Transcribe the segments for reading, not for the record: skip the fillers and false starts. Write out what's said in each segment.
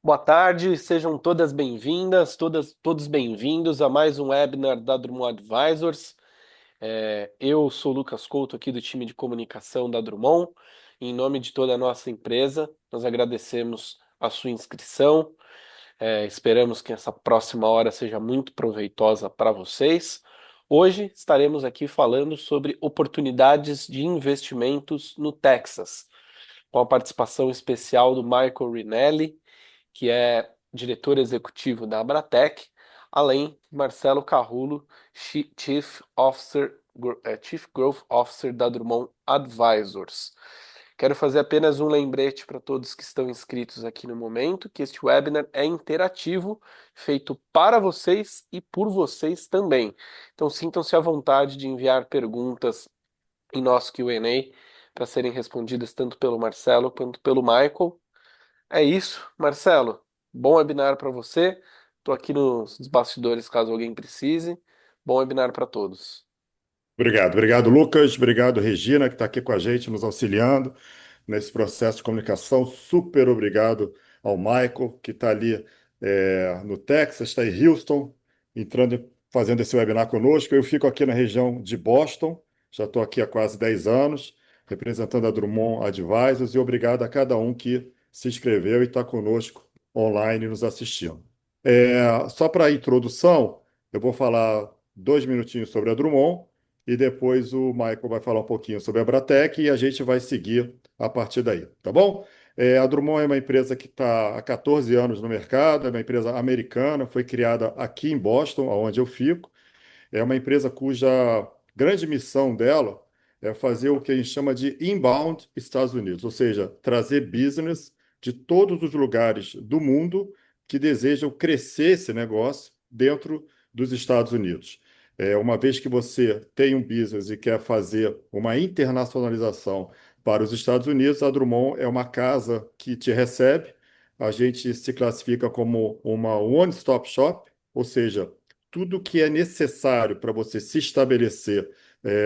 Boa tarde, sejam todas bem-vindas, todos bem-vindos a mais um webinar da Drummond Advisors. Eu sou o Lucas Couto, aqui do time de comunicação da Drummond. Em nome de toda a nossa empresa, nós agradecemos a sua inscrição. Esperamos que essa próxima hora seja muito proveitosa para vocês. Hoje estaremos aqui falando sobre oportunidades de investimentos no Texas, com a participação especial do Michael Rinelli, que é diretor executivo da Abratec, além de Marcelo Carrulo, Chief Growth Officer da Drummond Advisors. Quero fazer apenas um lembrete para todos que estão inscritos aqui no momento, que este webinar é interativo, feito para vocês e por vocês também. Então sintam-se à vontade de enviar perguntas em nosso Q&A para serem respondidas tanto pelo Marcelo quanto pelo Michael. É isso, Marcelo. Bom webinar para você. Estou aqui nos bastidores caso alguém precise. Bom webinar para todos. Obrigado, Lucas. Obrigado, Regina, que está aqui com a gente, nos auxiliando nesse processo de comunicação. Super obrigado ao Michael, que está ali no Texas, está em Houston, fazendo esse webinar conosco. Eu fico aqui na região de Boston, já estou aqui há quase 10 anos, representando a Drummond Advisors, e obrigado a cada um que se inscreveu e está conosco online nos assistindo. Só para a introdução, eu vou falar 2 minutinhos sobre a Drummond, e depois o Michael vai falar um pouquinho sobre a Bratec e a gente vai seguir a partir daí, tá bom? A Drummond é uma empresa que está há 14 anos no mercado, é uma empresa americana, foi criada aqui em Boston, onde eu fico. É uma empresa cuja grande missão dela é fazer o que a gente chama de inbound Estados Unidos, ou seja, trazer business de todos os lugares do mundo que desejam crescer esse negócio dentro dos Estados Unidos. Uma vez que você tem um business e quer fazer uma internacionalização para os Estados Unidos, a Drummond é uma casa que te recebe. A gente se classifica como uma one-stop shop, ou seja, tudo que é necessário para você se estabelecer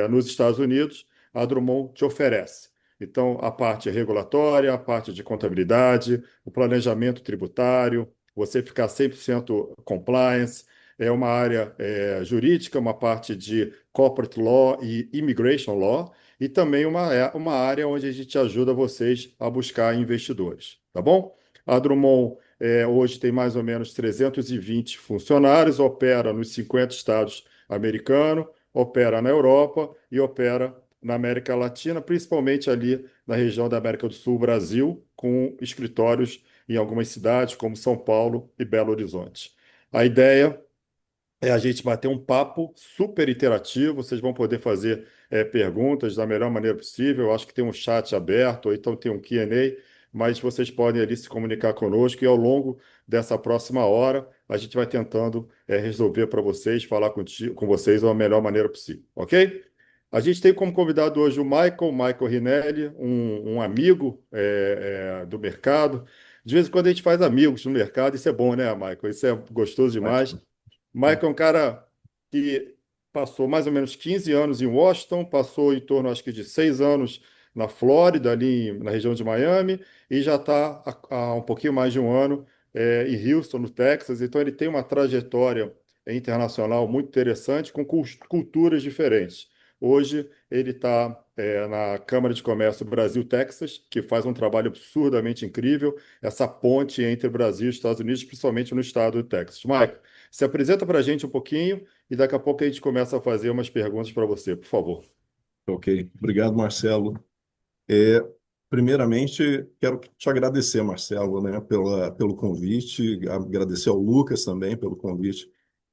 nos Estados Unidos, a Drummond te oferece. Então, a parte regulatória, a parte de contabilidade, o planejamento tributário, você ficar 100% compliance, é uma área jurídica, uma parte de corporate law e immigration law, e também uma área onde a gente ajuda vocês a buscar investidores, tá bom? A Drummond hoje tem mais ou menos 320 funcionários, opera nos 50 estados americanos, opera na Europa e opera na América Latina, principalmente ali na região da América do Sul, Brasil, com escritórios em algumas cidades como São Paulo e Belo Horizonte. A ideia é a gente bater um papo super interativo, vocês vão poder fazer perguntas da melhor maneira possível. Eu acho que tem um chat aberto, ou então tem um Q&A, mas vocês podem ali se comunicar conosco e ao longo dessa próxima hora a gente vai tentando resolver para vocês, falar com vocês da melhor maneira possível, ok? A gente tem como convidado hoje o Michael Rinelli, um amigo do mercado. De vez em quando a gente faz amigos no mercado, isso é bom, né, Michael? Isso é gostoso demais. Ótimo. Michael é um cara que passou mais ou menos 15 anos em Washington, passou em torno, acho que, de 6 anos na Flórida, ali na região de Miami, e já está há um pouquinho mais de um ano em Houston, no Texas. Então, ele tem uma trajetória internacional muito interessante, com culturas diferentes. Hoje, ele está na Câmara de Comércio Brasil-Texas, que faz um trabalho absurdamente incrível, essa ponte entre Brasil e Estados Unidos, principalmente no estado do Texas. Michael, se apresenta para a gente um pouquinho e daqui a pouco a gente começa a fazer umas perguntas para você, por favor. Ok, obrigado, Marcelo. É, Primeiramente, quero te agradecer, Marcelo, né, pelo convite, agradecer ao Lucas também pelo convite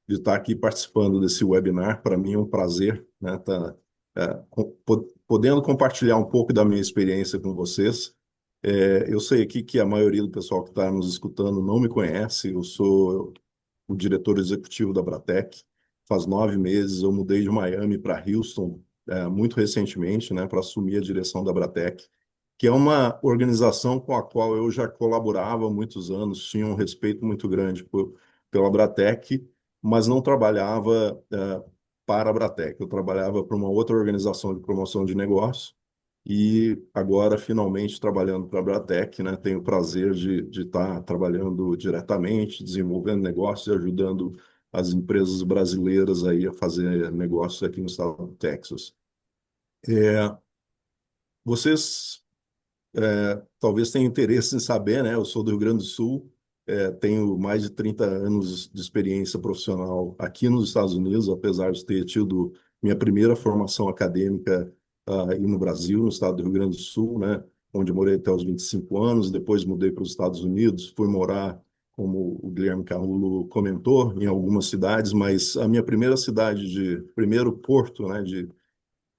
de estar aqui participando desse webinar. Para mim é um prazer, né, estar podendo compartilhar um pouco da minha experiência com vocês. Eu sei aqui que a maioria do pessoal que está nos escutando não me conhece. Eu sou o diretor executivo da Bratec. Faz 9 meses eu mudei de Miami para Houston, muito recentemente, né, para assumir a direção da Bratec, que é uma organização com a qual eu já colaborava há muitos anos, tinha um respeito muito grande pela Bratec, mas não trabalhava para a Bratec. Eu trabalhava para uma outra organização de promoção de negócios e agora finalmente trabalhando para a Bratec, né? Tenho o prazer de estar trabalhando diretamente, desenvolvendo negócios e ajudando as empresas brasileiras aí a fazer negócios aqui no estado do Texas. É, vocês talvez tenham interesse em saber, né? Eu sou do Rio Grande do Sul, tenho mais de 30 anos de experiência profissional aqui nos Estados Unidos, apesar de ter tido minha primeira formação acadêmica aí no Brasil, no estado do Rio Grande do Sul, né? Onde morei até os 25 anos, depois mudei para os Estados Unidos, fui morar, como o Guilherme Carrulo comentou, em algumas cidades, mas a minha primeira cidade primeiro porto, né,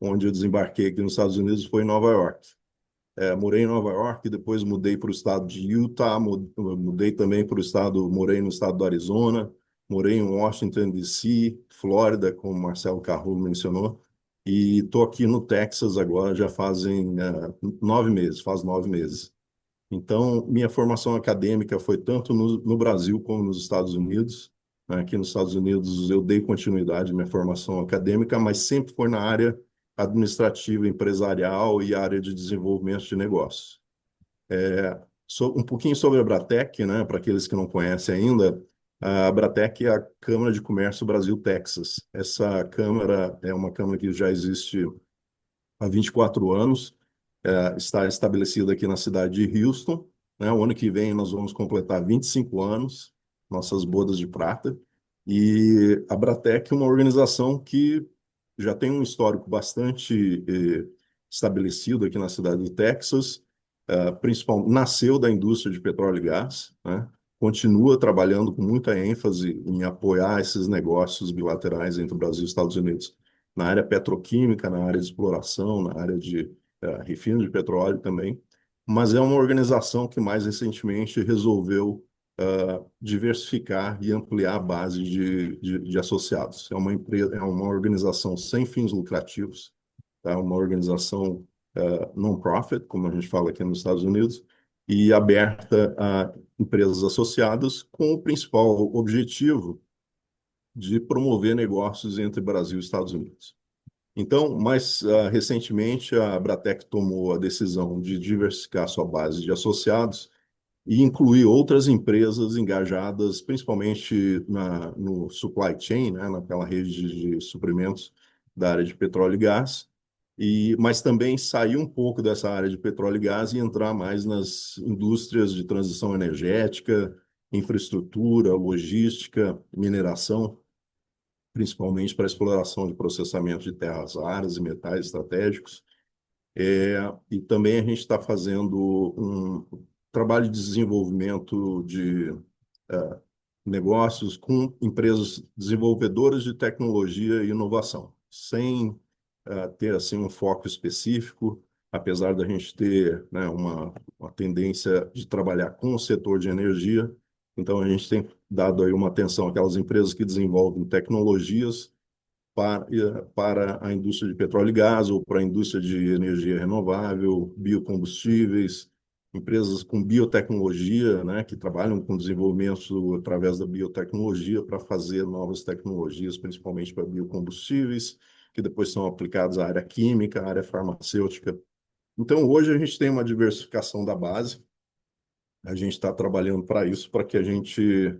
onde eu desembarquei aqui nos Estados Unidos foi em Nova York. Morei em Nova York, depois mudei para o estado de Utah, mudei também para o estado, morei no estado do Arizona, morei em Washington, D.C., Flórida, como o Marcelo Carrolo mencionou, e estou aqui no Texas agora, já fazem 9 meses, faz 9 meses. Então, minha formação acadêmica foi tanto no Brasil como nos Estados Unidos. Aqui nos Estados Unidos eu dei continuidade à minha formação acadêmica, mas sempre foi na área administrativa, empresarial e área de desenvolvimento de negócios. Um pouquinho sobre a Bratec, né, para aqueles que não conhecem ainda, a Bratec é a Câmara de Comércio Brasil-Texas. Essa câmara é uma câmara que já existe há 24 anos, está estabelecida aqui na cidade de Houston, né? O ano que vem nós vamos completar 25 anos, nossas bodas de prata, e a Bratec é uma organização que já tem um histórico bastante estabelecido aqui na cidade do Texas, nasceu da indústria de petróleo e gás, né? Continua trabalhando com muita ênfase em apoiar esses negócios bilaterais entre o Brasil e os Estados Unidos na área petroquímica, na área de exploração, na área de refino de petróleo também, mas é uma organização que mais recentemente resolveu diversificar e ampliar a base de associados. É uma empresa, é uma organização sem fins lucrativos, tá? Uma organização non-profit, como a gente fala aqui nos Estados Unidos, e aberta a empresas associadas com o principal objetivo de promover negócios entre Brasil e Estados Unidos. Então, mais recentemente, a Bratec tomou a decisão de diversificar sua base de associados e incluir outras empresas engajadas, principalmente no supply chain, né, naquela rede de suprimentos da área de petróleo e gás, mas também sair um pouco dessa área de petróleo e gás e entrar mais nas indústrias de transição energética, infraestrutura, logística, mineração, principalmente para a exploração de processamento de terras raras e metais estratégicos. E também a gente está fazendo um trabalho de desenvolvimento de negócios com empresas desenvolvedoras de tecnologia e inovação, sem ter assim um foco específico, apesar da gente ter, né, uma tendência de trabalhar com o setor de energia. Então a gente tem dado aí uma atenção àquelas empresas que desenvolvem tecnologias para a indústria de petróleo e gás ou para a indústria de energia renovável, biocombustíveis, empresas com biotecnologia, né, que trabalham com desenvolvimento através da biotecnologia para fazer novas tecnologias, principalmente para biocombustíveis, que depois são aplicados à área química, à área farmacêutica. Então, hoje a gente tem uma diversificação da base, a gente está trabalhando para isso, para que a gente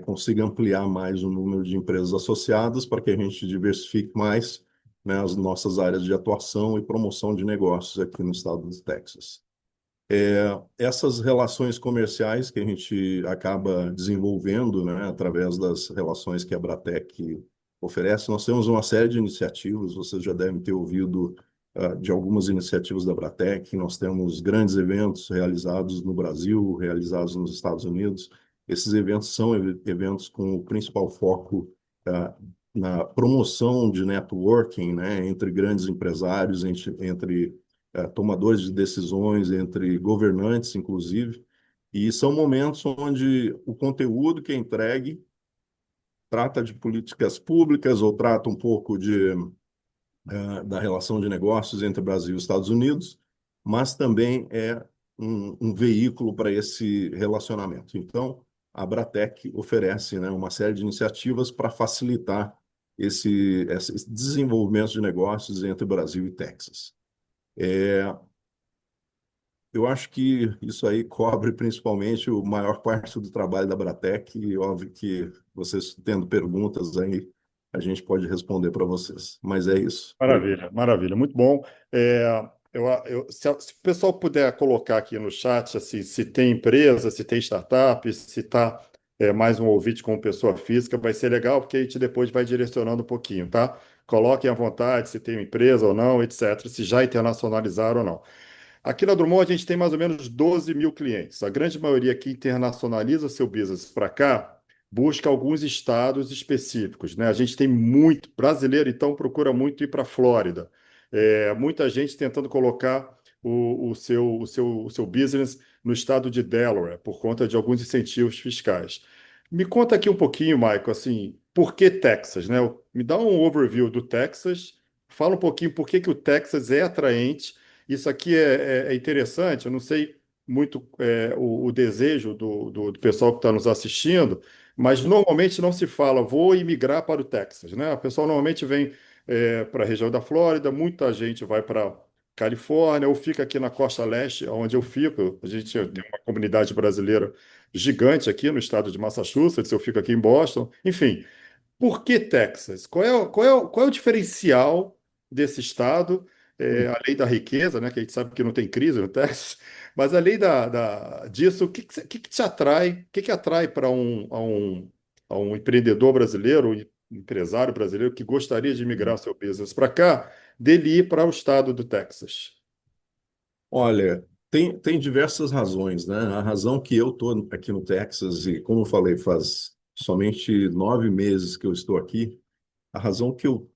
consiga ampliar mais o número de empresas associadas para que a gente diversifique mais, né, as nossas áreas de atuação e promoção de negócios aqui no estado do Texas. Essas relações comerciais que a gente acaba desenvolvendo, né, através das relações que a Bratec oferece, nós temos uma série de iniciativas, vocês já devem ter ouvido de algumas iniciativas da Bratec. Nós temos grandes eventos realizados no Brasil, realizados nos Estados Unidos. Esses eventos são eventos com o principal foco na promoção de networking, né, entre grandes empresários, entre tomadores de decisões, entre governantes, inclusive. E são momentos onde o conteúdo que é entregue trata de políticas públicas ou trata um pouco da relação de negócios entre Brasil e Estados Unidos, mas também é um veículo para esse relacionamento. Então, a Bratec oferece, né, uma série de iniciativas para facilitar esse desenvolvimento de negócios entre Brasil e Texas. Eu acho que isso aí cobre principalmente a maior parte do trabalho da Bratec, e óbvio que vocês tendo perguntas aí, a gente pode responder para vocês. Mas é isso. Obrigado. Maravilha, maravilha, muito bom. Se o pessoal puder colocar aqui no chat assim, se tem empresa, se tem startup, se está mais um ouvinte como pessoa física, vai ser legal, porque a gente depois vai direcionando um pouquinho, tá? Coloquem à vontade se tem uma empresa ou não, etc., se já internacionalizaram ou não. Aqui na Drummond, a gente tem mais ou menos 12 mil clientes. A grande maioria que internacionaliza seu business para cá busca alguns estados específicos, né? A gente tem muito brasileiro, então procura muito ir para a Flórida. Muita gente tentando colocar o seu business no estado de Delaware, por conta de alguns incentivos fiscais. Me conta aqui um pouquinho, Michael, assim, por que Texas, né? Me dá um overview do Texas, fala um pouquinho por que que o Texas é atraente. Isso aqui é interessante, eu não sei muito o desejo do pessoal que está nos assistindo, mas normalmente não se fala, vou imigrar para o Texas, né? O pessoal normalmente vem para a região da Flórida, muita gente vai para Califórnia ou fica aqui na costa leste, onde eu fico. A gente tem uma comunidade brasileira gigante aqui no estado de Massachusetts, eu fico aqui em Boston. Enfim, por que Texas? Qual é o diferencial desse estado, além da riqueza, né, que a gente sabe que não tem crise no Texas, mas além disso, o que te atrai? O que atrai para a um empreendedor brasileiro, um empresário brasileiro que gostaria de migrar seu business para cá, dele ir para o estado do Texas? Olha, tem diversas razões, né? A razão que eu estou aqui no Texas, e como eu falei, faz somente 9 meses que eu estou aqui. A razão que eu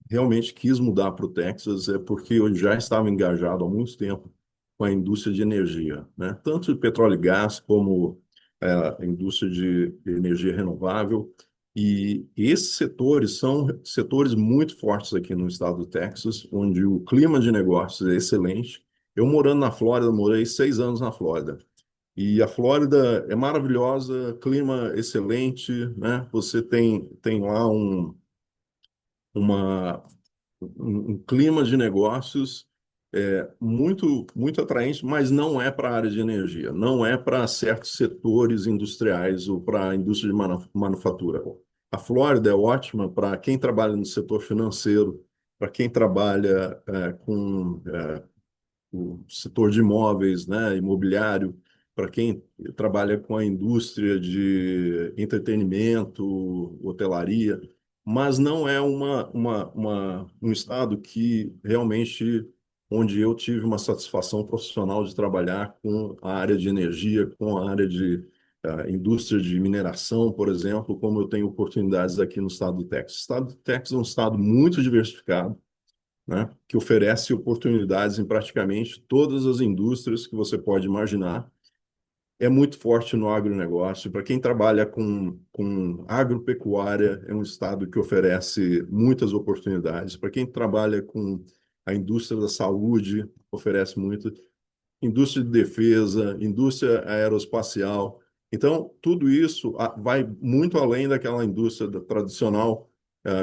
realmente quis mudar para o Texas é porque eu já estava engajado há muito tempo com a indústria de energia, né? Tanto de petróleo e gás como a indústria de energia renovável. E esses setores são setores muito fortes aqui no estado do Texas, onde o clima de negócios é excelente. Eu morando na Flórida, morei 6 anos na Flórida. E a Flórida é maravilhosa, clima excelente, né? Você tem lá uma, um clima de negócios muito, muito atraente, mas não é para a área de energia, não é para certos setores industriais ou para a indústria de manufatura. A Flórida é ótima para quem trabalha no setor financeiro, para quem trabalha com o setor de imóveis, né, imobiliário, para quem trabalha com a indústria de entretenimento, hotelaria, mas não é um estado que realmente onde eu tive uma satisfação profissional de trabalhar com a área de energia, com a área de indústria de mineração, por exemplo, como eu tenho oportunidades aqui no estado do Texas. O estado do Texas é um estado muito diversificado, né, que oferece oportunidades em praticamente todas as indústrias que você pode imaginar. É muito forte no agronegócio. Para quem trabalha com agropecuária, é um estado que oferece muitas oportunidades. Para quem trabalha com a indústria da saúde, oferece muito. Indústria de defesa, indústria aeroespacial. Então, tudo isso vai muito além daquela indústria tradicional,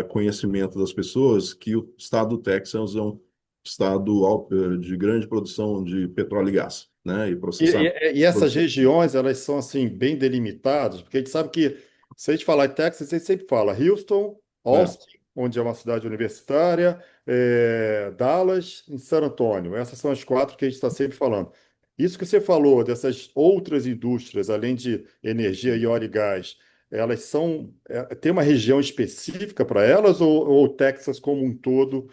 conhecimento das pessoas, que o estado do Texas é um estado de grande produção de petróleo e gás, né, e E, processamento. e- e essas regiões, elas são assim bem delimitadas, porque a gente sabe que, se a gente falar em Texas, a gente sempre fala Houston, É. Austin, onde é uma cidade universitária, Dallas e San Antonio. Essas são as quatro que a gente está sempre falando. Isso que você falou dessas outras indústrias, além de energia e óleo e gás, elas tem uma região específica para elas ou o Texas como um todo,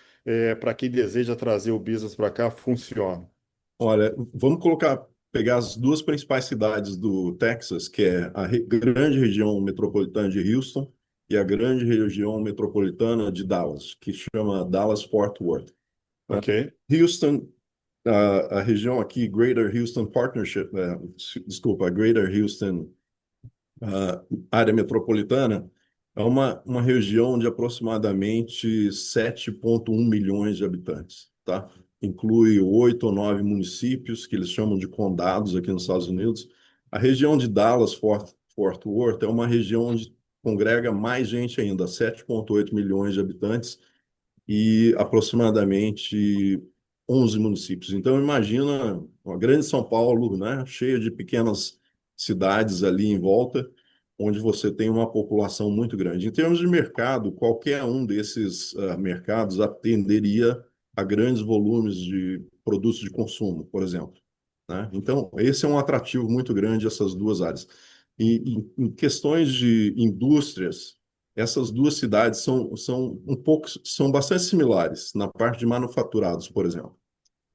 para quem deseja trazer o business para cá, funciona? Olha, vamos pegar as duas principais cidades do Texas, que é a grande região metropolitana de Houston e a grande região metropolitana de Dallas, que chama Dallas-Fort Worth, né? Ok? Houston, a região aqui, Greater Houston Partnership, desculpa, a Greater Houston área metropolitana, é uma região de aproximadamente 7,1 milhões de habitantes, tá? Inclui 8 ou 9 municípios, que eles chamam de condados aqui nos Estados Unidos. A região de Dallas-Fort Worth é uma região onde congrega mais gente ainda, 7,8 milhões de habitantes, e aproximadamente 11 municípios. Então, imagina uma grande São Paulo, né, cheia de pequenas cidades ali em volta, onde você tem uma população muito grande. Em termos de mercado, qualquer um desses mercados atenderia a grandes volumes de produtos de consumo, por exemplo, né? Então, esse é um atrativo muito grande, essas duas áreas. E em questões de indústrias, essas duas cidades são bastante similares na parte de manufaturados, por exemplo.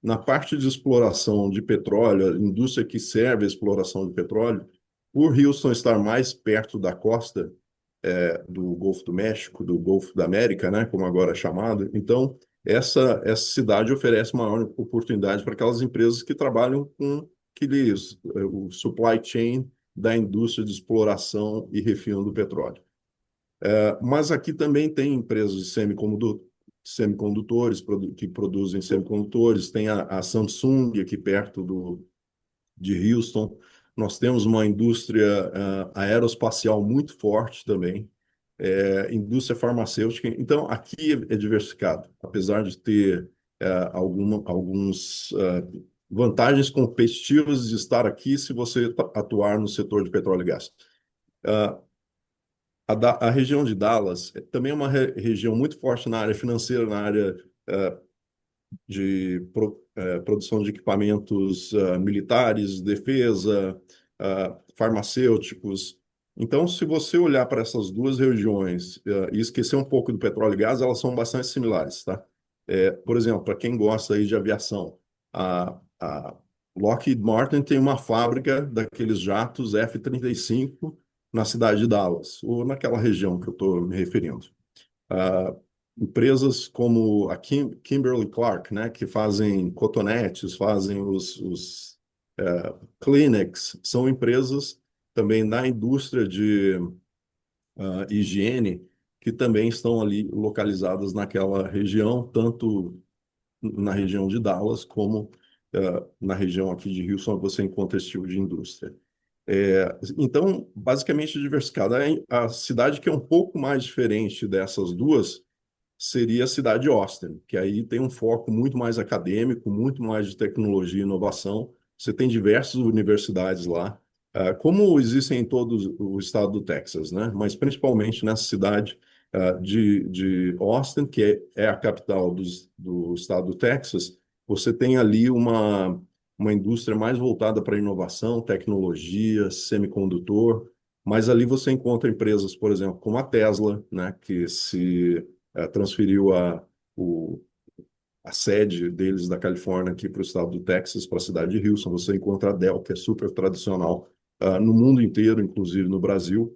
Na parte de exploração de petróleo, a indústria que serve a exploração de petróleo, por Houston estar mais perto da costa do Golfo do México, do Golfo da América, né, como agora é chamado, então essa cidade oferece maior oportunidade para aquelas empresas que trabalham com o supply chain da indústria de exploração e refino do petróleo. Mas aqui também tem empresas de semicondutores que produzem semicondutores, tem a Samsung aqui perto de Houston. Nós temos uma indústria aeroespacial muito forte também, indústria farmacêutica. Então, aqui é diversificado, apesar de ter alguns vantagens competitivas de estar aqui se você atuar no setor de petróleo e gás. Uh, a região de Dallas também é uma região muito forte na área financeira, na área de produção de equipamentos militares, defesa, farmacêuticos. Então, se você olhar para essas duas regiões e esquecer um pouco do petróleo e gás, elas são bastante similares, tá? Por exemplo, para quem gosta aí de aviação, a Lockheed Martin tem uma fábrica daqueles jatos F-35 na cidade de Dallas, ou naquela região que eu estou me referindo. Ah, Empresas como a Kimberly-Clark, né, que fazem cotonetes, fazem os Kleenex, são empresas também da indústria de higiene que também estão ali localizadas naquela região, tanto na região de Dallas como na região aqui de Houston, você encontra esse tipo de indústria. Então, basicamente diversificada. A cidade que é um pouco mais diferente dessas duas seria a cidade de Austin, que aí tem um foco muito mais acadêmico, muito mais de tecnologia e inovação. Você tem diversas universidades lá, como existem em todo o estado do Texas, né? Mas principalmente nessa cidade de Austin, que é a capital do estado do Texas, você tem ali uma indústria mais voltada para inovação, tecnologia, semicondutor, mas ali você encontra empresas, por exemplo, como a Tesla, né, que se transferiu o, a sede deles da Califórnia aqui para o estado do Texas, para a cidade de Houston. Você encontra a Dell, que é super tradicional no mundo inteiro, inclusive no Brasil.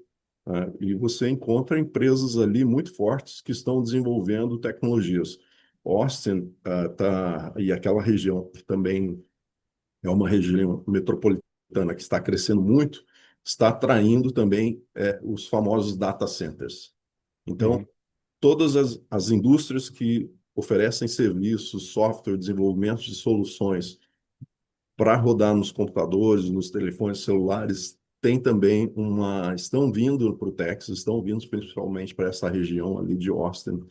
E você encontra empresas ali muito fortes que estão desenvolvendo tecnologias. Austin e aquela região que também é uma região metropolitana que está crescendo muito, está atraindo também os famosos data centers. Então, Uhum. todas as indústrias que oferecem serviços, software, desenvolvimento de soluções para rodar nos computadores, nos telefones celulares, tem também estão vindo para o Texas, estão vindo principalmente para essa região ali de Austin,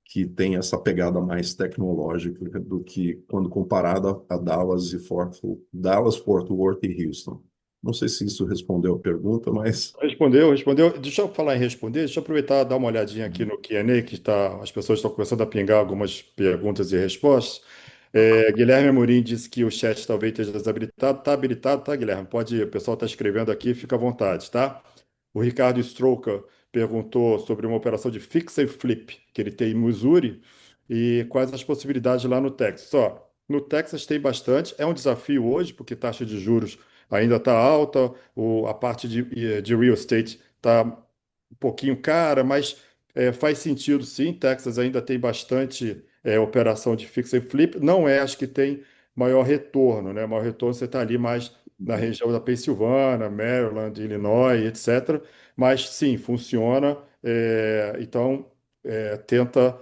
que tem essa pegada mais tecnológica do que quando comparado a Dallas, Fort Worth e Houston. Não sei se isso respondeu a pergunta, mas Respondeu. Deixa eu falar em responder, deixa eu aproveitar e dar uma olhadinha aqui no Q&A, as pessoas estão começando a pingar algumas perguntas e respostas. Guilherme Amorim disse que o chat talvez esteja desabilitado. Está habilitado, tá, Guilherme? Pode, o pessoal está escrevendo aqui, fica à vontade, tá? O Ricardo Stroker perguntou sobre uma operação de fix and flip que ele tem em Missouri e quais as possibilidades lá no Texas. Ó, no Texas tem bastante, é um desafio hoje, porque taxa de juros ainda está alta, a parte de real estate está um pouquinho cara, mas faz sentido sim. Texas ainda tem bastante operação de fix and flip. Não é, acho que tem maior retorno, né? Maior retorno você está ali mais na região da Pensilvânia, Maryland, Illinois, etc. Mas sim, funciona. Então, tenta.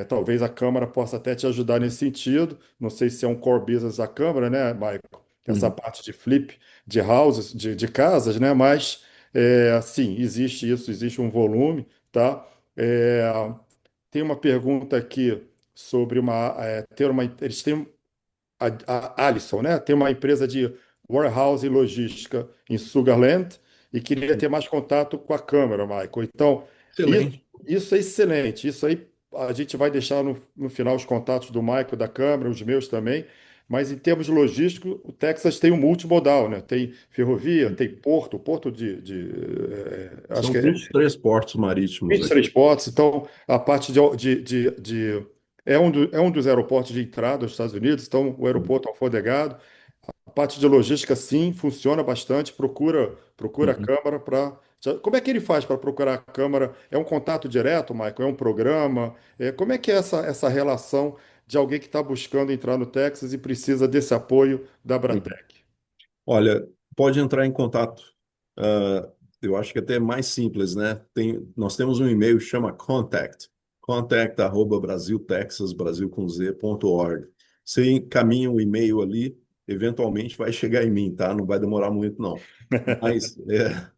Talvez a Câmara possa até te ajudar nesse sentido. Não sei se é um core business da Câmara, né, Michael? Essa uhum, parte de flip de houses, de casas, né? Mas sim, existe isso, existe um volume, tá? É, tem uma pergunta aqui sobre eles têm a Allison, né? Tem uma empresa de warehouse e logística em Sugar Land e queria ter mais contato com a Câmara, Michael. Então, isso, Excelente. isso é excelente. Isso aí a gente vai deixar no final os contatos do Michael, da Câmara, os meus também. Mas em termos logísticos, o Texas tem um multimodal, né? Tem ferrovia, tem porto, acho São que é 23 portos marítimos aqui. 23 portos. Então, a parte é um dos aeroportos de entrada dos Estados Unidos, então o aeroporto alfondegado. A parte de logística, sim, funciona bastante. Procura a Uhum. Câmara para. Como é que ele faz para procurar a Câmara? É um contato direto, Michael? É um programa? Como é que é essa relação de alguém que está buscando entrar no Texas e precisa desse apoio da Uhum. Abratec? Olha, pode entrar em contato. ah, eu acho que até é mais simples, né? Nós temos um e-mail que chama contact@brasiltexas, Brasil com Z.org. Você encaminha o e-mail ali, eventualmente vai chegar em mim, tá? Não vai demorar muito, não. Mas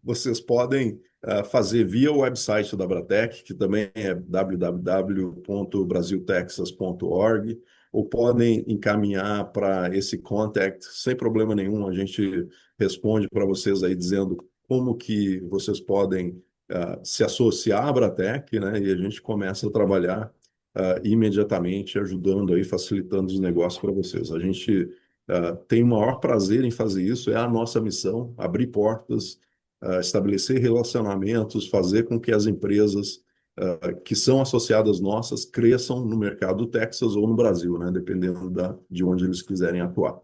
vocês podem fazer via o website da Abratec, que também é www.brasiltexas.org, ou podem encaminhar para esse contact sem problema nenhum. A gente responde para vocês aí dizendo como que vocês podem se associar à Abratec, né? E a gente começa a trabalhar imediatamente, ajudando aí, facilitando os negócios para vocês. A gente tem o maior prazer em fazer isso, é a nossa missão, abrir portas, estabelecer relacionamentos, fazer com que as empresas que são associadas nossas cresçam no mercado do Texas ou no Brasil, né, dependendo de onde eles quiserem atuar.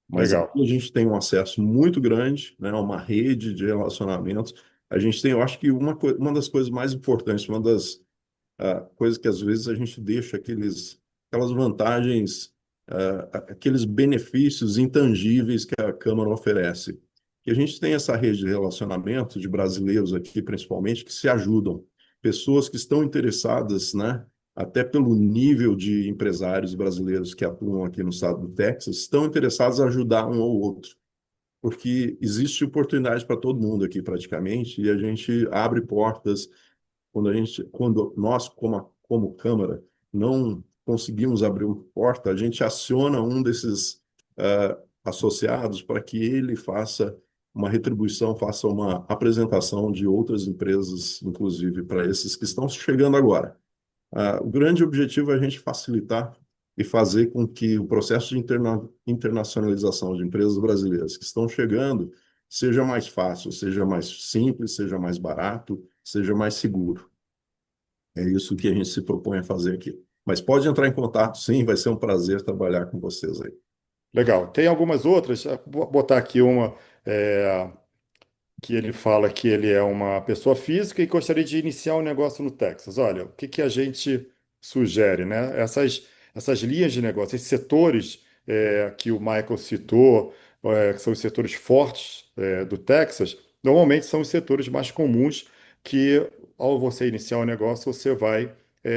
Mas aqui Legal. a gente tem um acesso muito grande, né, uma rede de relacionamentos. A gente tem, eu acho que uma das coisas mais importantes, uma das coisas que às vezes a gente deixa aquelas vantagens, aqueles benefícios intangíveis que a Câmara oferece. E a gente tem essa rede de relacionamento de brasileiros aqui, principalmente, que se ajudam. Pessoas que estão interessadas, né, até pelo nível de empresários brasileiros que atuam aqui no estado do Texas, estão interessados em ajudar um ou outro, porque existe oportunidade para todo mundo aqui praticamente, e a gente abre portas quando nós, como Câmara, não conseguimos abrir uma porta, a gente aciona um desses associados para que ele faça uma retribuição, faça uma apresentação de outras empresas, inclusive para esses que estão chegando agora. O grande objetivo é a gente facilitar e fazer com que o processo de internacionalização de empresas brasileiras que estão chegando seja mais fácil, seja mais simples, seja mais barato, seja mais seguro. É isso que a gente se propõe a fazer aqui. Mas pode entrar em contato, sim, vai ser um prazer trabalhar com vocês aí. Legal. Tem algumas outras. Vou botar aqui uma. é, que ele fala que ele é uma pessoa física e gostaria de iniciar um negócio no Texas. Olha, o que que a gente sugere, né? Essas linhas de negócio, esses setores que o Michael citou, que são os setores fortes do Texas, normalmente são os setores mais comuns que, ao você iniciar um negócio, você vai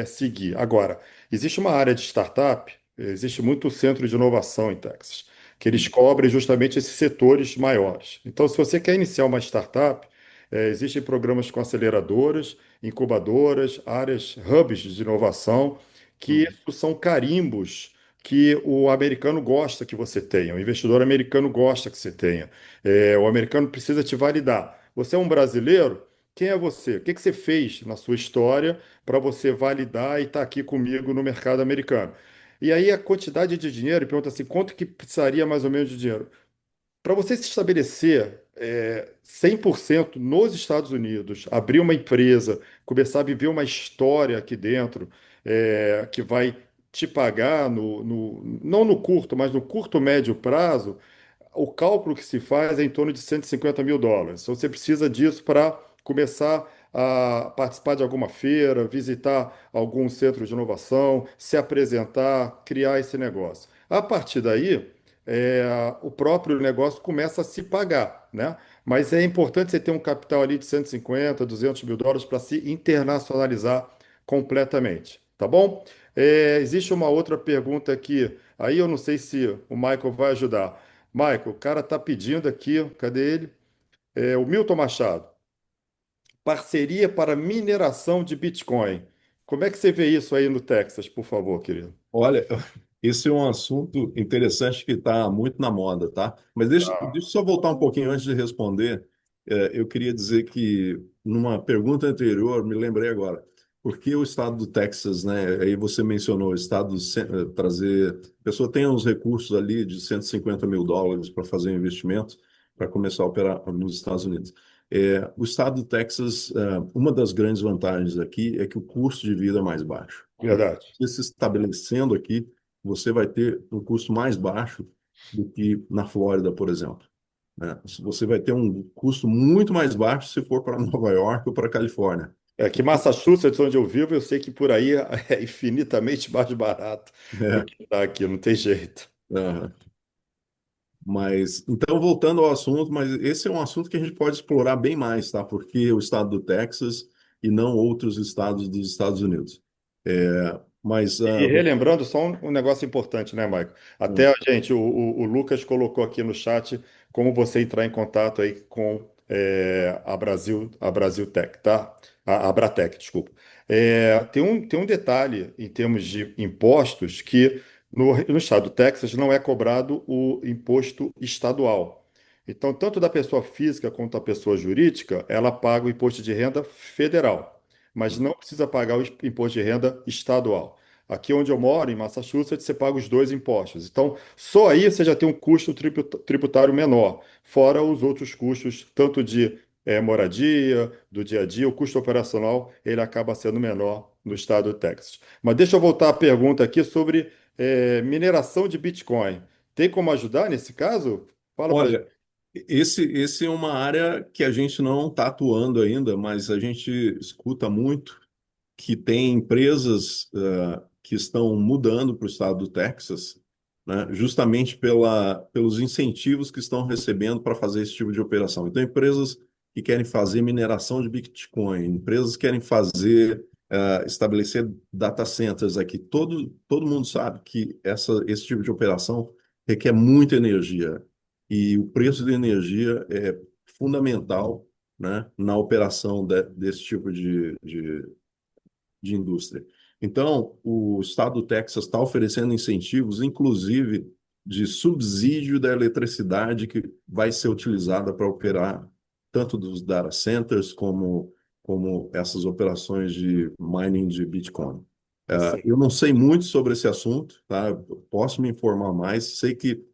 seguir. Agora, existe uma área de startup, existe muito centro de inovação em Texas que eles cobrem justamente esses setores maiores. Então, se você quer iniciar uma startup, existem programas com aceleradoras, incubadoras, áreas, hubs de inovação, que Uhum. isso são carimbos que o americano gosta que você tenha, o investidor americano gosta que você tenha. O americano precisa te validar. Você é um brasileiro? Quem é você? O que que você fez na sua história para você validar e estar aqui comigo no mercado americano? E aí a quantidade de dinheiro, pergunta assim, quanto que precisaria mais ou menos de dinheiro? Para você se estabelecer 100% nos Estados Unidos, abrir uma empresa, começar a viver uma história aqui dentro, que vai te pagar não no curto, mas no curto médio prazo, o cálculo que se faz é em torno de US$ 150 mil. Então, você precisa disso para começar a participar de alguma feira, visitar algum centro de inovação, se apresentar, criar esse negócio. A partir daí, o próprio negócio começa a se pagar, né? Mas é importante você ter um capital ali de 150, US$ 200 mil para se internacionalizar completamente, tá bom? Existe uma outra pergunta aqui, aí eu não sei se o Michael vai ajudar. Michael, o cara tá pedindo aqui, cadê ele? O Milton Machado, parceria para mineração de Bitcoin. Como é que você vê isso aí no Texas, por favor, querido? Olha, esse é um assunto interessante que está muito na moda, tá? Mas deixa eu só voltar um pouquinho antes de responder. Eu queria dizer que, numa pergunta anterior, me lembrei agora, por que o estado do Texas, né? Aí você mencionou o estado trazer. A pessoa tem uns recursos ali de US$ 150 mil para fazer um investimento para começar a operar nos Estados Unidos. O estado do Texas, uma das grandes vantagens aqui é que o custo de vida é mais baixo. Então, Verdade. você se estabelecendo aqui, você vai ter um custo mais baixo do que na Flórida, por exemplo, né? Você vai ter um custo muito mais baixo se for para Nova York ou para Califórnia. É que Massachusetts, onde eu vivo, eu sei que por aí é infinitamente mais barato do É, que está aqui, não tem jeito. aham. Mas, então, voltando ao assunto, mas esse é um assunto que a gente pode explorar bem mais, tá? Porque o estado do Texas e não outros estados dos Estados Unidos. Mas, E relembrando só um negócio importante, né, Michael? Até a gente, o Lucas colocou aqui no chat como você entrar em contato aí com a Brasil Tech, tá? A Abratec, desculpa. Tem um detalhe em termos de impostos que no estado do Texas não é cobrado o imposto estadual. Então, tanto da pessoa física quanto da pessoa jurídica, ela paga o imposto de renda federal, mas não precisa pagar o imposto de renda estadual. Aqui onde eu moro, em Massachusetts, você paga os dois impostos. Então, só aí você já tem um custo tributário menor, fora os outros custos, tanto de moradia, do dia a dia, o custo operacional, ele acaba sendo menor no estado do Texas. Mas deixa eu voltar à pergunta aqui sobre mineração de Bitcoin. Tem como ajudar nesse caso? Fala para gente. olha, esse é uma área que a gente não está atuando ainda, mas a gente escuta muito que tem empresas que estão mudando para o estado do Texas, né, justamente pelos incentivos que estão recebendo para fazer esse tipo de operação. Então, empresas que querem fazer mineração de Bitcoin, empresas que querem estabelecer data centers aqui. Todo mundo sabe que esse tipo de operação requer muita energia. E o preço de energia é fundamental, né, na operação desse tipo de indústria. Então, o estado do Texas está oferecendo incentivos, inclusive de subsídio da eletricidade que vai ser utilizada para operar tanto dos data centers como essas operações de mining de Bitcoin. Eu não sei muito sobre esse assunto, tá? Eu posso me informar mais. Sei que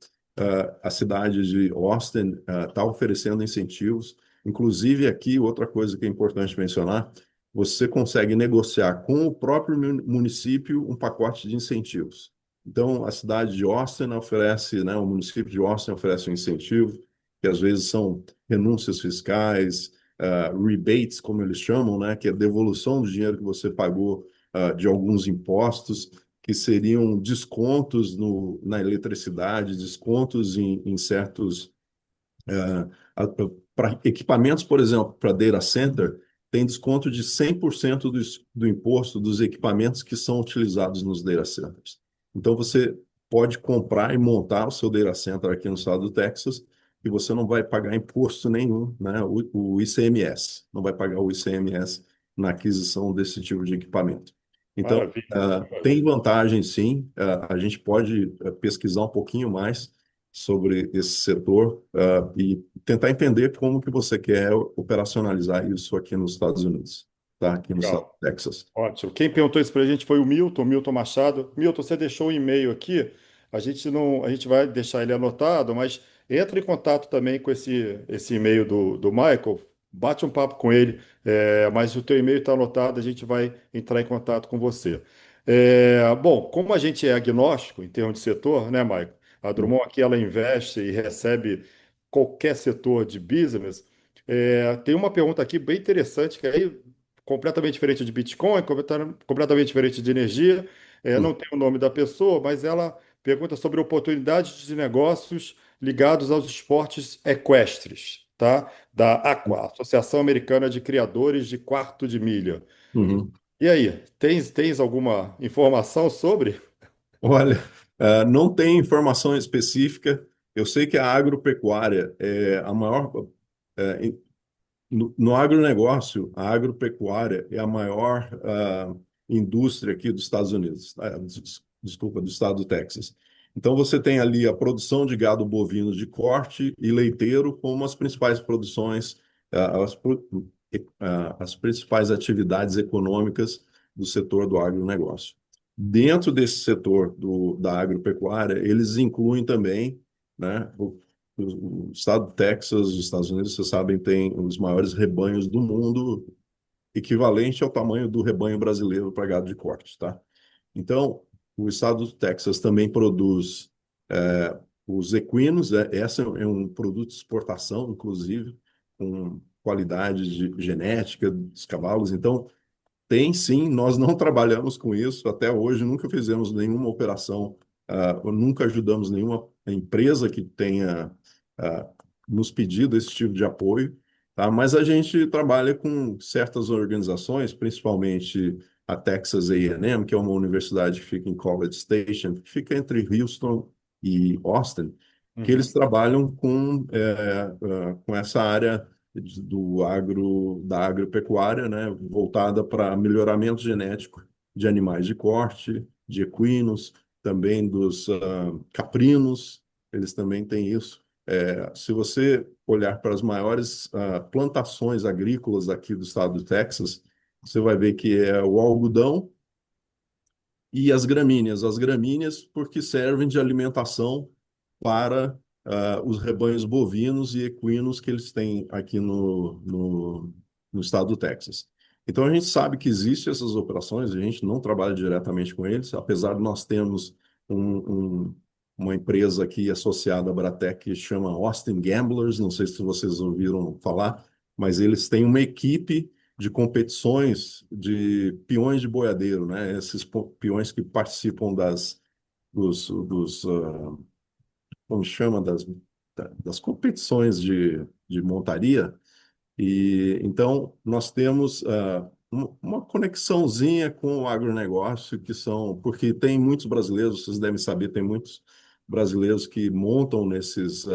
a cidade de Austin está oferecendo incentivos. Inclusive, aqui, outra coisa que é importante mencionar, você consegue negociar com o próprio município um pacote de incentivos. Então, a cidade de Austin oferece, né, o município de Austin oferece um incentivo, que às vezes são renúncias fiscais, rebates, como eles chamam, né, que é a devolução do dinheiro que você pagou de alguns impostos, que seriam descontos na eletricidade, descontos em certos para equipamentos, por exemplo, para data center, tem desconto de 100% do imposto dos equipamentos que são utilizados nos data centers. Então, você pode comprar e montar o seu data center aqui no estado do Texas e você não vai pagar imposto nenhum, né? O ICMS, não vai pagar o ICMS na aquisição desse tipo de equipamento. Então, Maravilha, tem maravilha. vantagem, sim. A gente pode pesquisar um pouquinho mais sobre esse setor, e tentar entender como que você quer operacionalizar isso aqui nos Estados Unidos, tá? Aqui no estado Legal. do Texas. Ótimo. Quem perguntou isso para a gente foi o Milton Machado. Milton, você deixou o e-mail aqui. A gente não, a gente vai deixar ele anotado, mas entra em contato também com esse e-mail do Michael. Bate um papo com ele, mas o teu e-mail está anotado, a gente vai entrar em contato com você. Bom, como a gente é agnóstico em termos de setor, né, Michael? A Drummond aqui ela investe e recebe qualquer setor de business. Tem uma pergunta aqui bem interessante que aí completamente diferente de Bitcoin, completamente diferente de energia. Não Hum, tem o nome da pessoa, mas ela pergunta sobre oportunidades de negócios ligados aos esportes equestres, tá? Da AQUA, Associação Americana de Criadores de Quarto de Milha. uhum. E aí, tens alguma informação sobre? Olha, não tem informação específica. Eu sei que a agropecuária é a maior. é, no agronegócio, a agropecuária é a maior indústria aqui dos Estados Unidos, desculpa, do estado do Texas. Então você tem ali a produção de gado bovino de corte e leiteiro como as principais produções, as principais atividades econômicas do setor do agronegócio. Dentro desse setor da agropecuária, eles incluem também, né, o estado do Texas, os Estados Unidos, vocês sabem, tem os maiores rebanhos do mundo, equivalente ao tamanho do rebanho brasileiro para gado de corte, tá? Então, o estado do Texas também produz os equinos, essa é um produto de exportação, inclusive, com qualidade genética dos cavalos. Então, tem sim, nós não trabalhamos com isso até hoje, nunca fizemos nenhuma operação, nunca ajudamos nenhuma empresa que tenha nos pedido esse tipo de apoio, tá? Mas a gente trabalha com certas organizações, principalmente a Texas A&M, que é uma universidade que fica em College Station, que fica entre Houston e Austin, que Uhum. eles trabalham com essa área da agropecuária, né, voltada para melhoramento genético de animais de corte, de equinos, também dos caprinos, eles também têm isso. Se você olhar para as maiores plantações agrícolas aqui do estado do Texas, você vai ver que é o algodão e as gramíneas porque servem de alimentação para os rebanhos bovinos e equinos que eles têm aqui no estado do Texas. Então a gente sabe que existem essas operações, a gente não trabalha diretamente com eles, apesar de nós termos uma empresa aqui associada à Bratec que chama Austin Gamblers, não sei se vocês ouviram falar, mas eles têm uma equipe de competições de peões de boiadeiro, né? Esses peões que participam como chama, das competições de montaria. E então nós temos uma conexãozinha com o agronegócio, porque tem muitos brasileiros, vocês devem saber, tem muitos brasileiros que montam nesses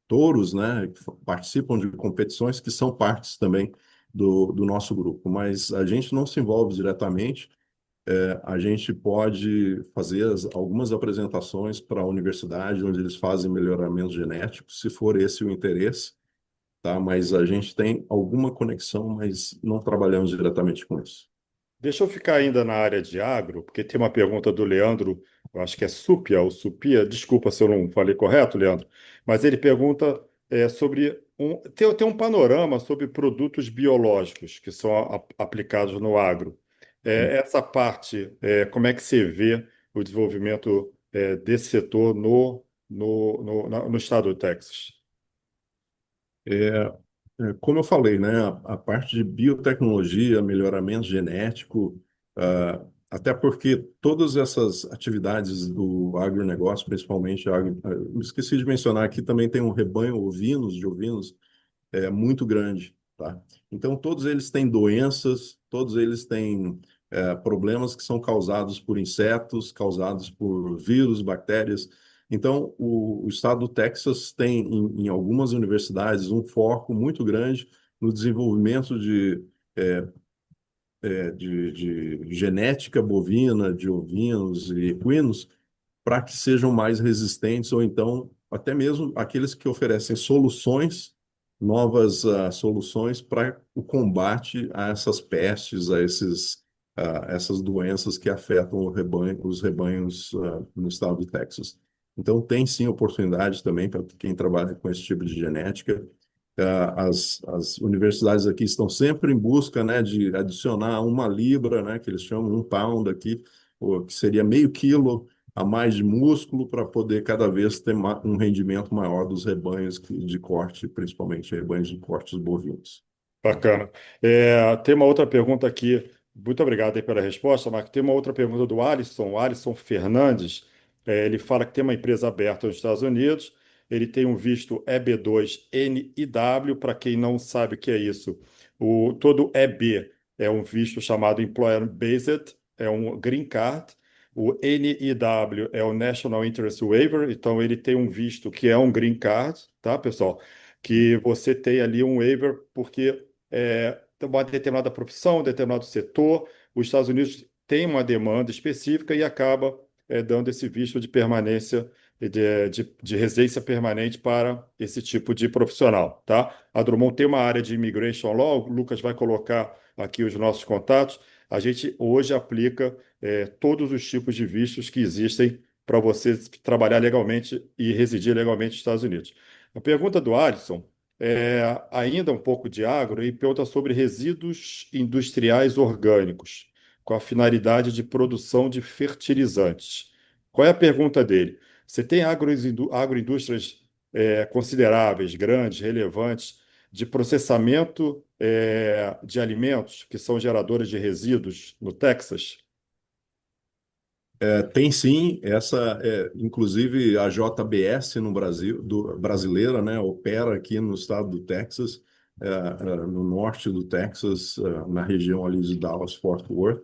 touros, né, que participam de competições que são partes também do nosso grupo, mas a gente não se envolve diretamente. A gente pode fazer algumas apresentações para a universidade, onde eles fazem melhoramento genético, se for esse o interesse, tá? Mas a gente tem alguma conexão, mas não trabalhamos diretamente com isso. Deixa eu ficar ainda na área de agro, porque tem uma pergunta do Leandro, eu acho que é Supia ou Supia, desculpa se eu não falei correto, Leandro, mas ele pergunta sobre tem um panorama sobre produtos biológicos que são aplicados no agro. Essa parte, como é que você vê o desenvolvimento desse setor no estado do Texas? É, Como eu falei, né, a parte de biotecnologia, melhoramento genético, até porque todas essas atividades do agronegócio, principalmente eu esqueci de mencionar aqui, também tem um rebanho de ovinos, muito grande, tá? Então, todos eles têm doenças, todos eles têm problemas que são causados por insetos, causados por vírus, bactérias. Então, o estado do Texas tem, em algumas universidades, um foco muito grande no desenvolvimento de genética bovina, de ovinos e equinos, para que sejam mais resistentes, ou então até mesmo aqueles que oferecem soluções, novas soluções para o combate a essas pestes, essas doenças que afetam os rebanhos no estado do Texas. Então, tem sim oportunidade também para quem trabalha com esse tipo de genética. As universidades aqui estão sempre em busca, né, de adicionar uma libra, né, que eles chamam um pound aqui, que seria meio quilo a mais de músculo para poder cada vez ter um rendimento maior dos rebanhos de corte, principalmente rebanhos de cortes bovinos. Bacana. Tem uma outra pergunta aqui. Muito obrigado aí pela resposta, Marco. Tem uma outra pergunta do Alisson, o Alisson Fernandes. Ele fala que tem uma empresa aberta nos Estados Unidos. Ele tem um visto EB2NIW. Para quem não sabe o que é isso, todo EB é um visto chamado Employer Based, é um green card. O NIW é o National Interest Waiver, então ele tem um visto que é um green card, tá, pessoal? Que você tem ali um waiver porque uma determinada profissão, um determinado setor, os Estados Unidos têm uma demanda específica e acaba dando esse visto de permanência, de residência permanente para esse tipo de profissional, tá? A Drummond tem uma área de Immigration Law, o Lucas vai colocar aqui os nossos contatos. A gente hoje aplica todos os tipos de vistos que existem para você trabalhar legalmente e residir legalmente nos Estados Unidos. A pergunta do Alisson é ainda um pouco de agro e pergunta sobre resíduos industriais orgânicos, com a finalidade de produção de fertilizantes. Qual é a pergunta dele? Você tem agroindústrias consideráveis, grandes, relevantes, de processamento de alimentos que são geradoras de resíduos no Texas? Tem sim, inclusive a JBS no Brasil, brasileira, né, opera aqui no estado do Texas, no norte do Texas, na região ali de Dallas-Fort Worth.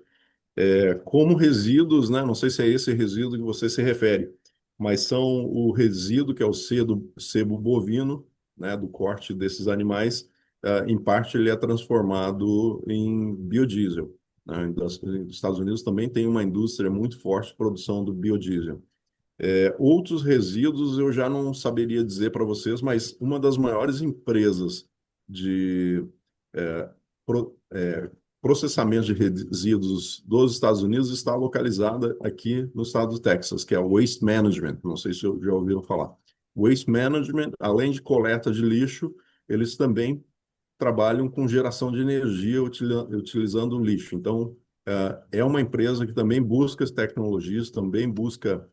Como resíduos, né? Não sei se é esse resíduo que você se refere, mas são o resíduo que é o sebo bovino, né, do corte desses animais, em parte ele é transformado em biodiesel, né? Os Estados Unidos também tem uma indústria muito forte de produção do biodiesel. Outros resíduos eu já não saberia dizer para vocês, mas uma das maiores empresas de é, pro- é, processamento de resíduos dos Estados Unidos está localizada aqui no estado do Texas, que é o Waste Management. Não sei se já ouviram falar. Waste Management, além de coleta de lixo, eles também trabalham com geração de energia utilizando o lixo. Então, é uma empresa que também busca as tecnologias, também busca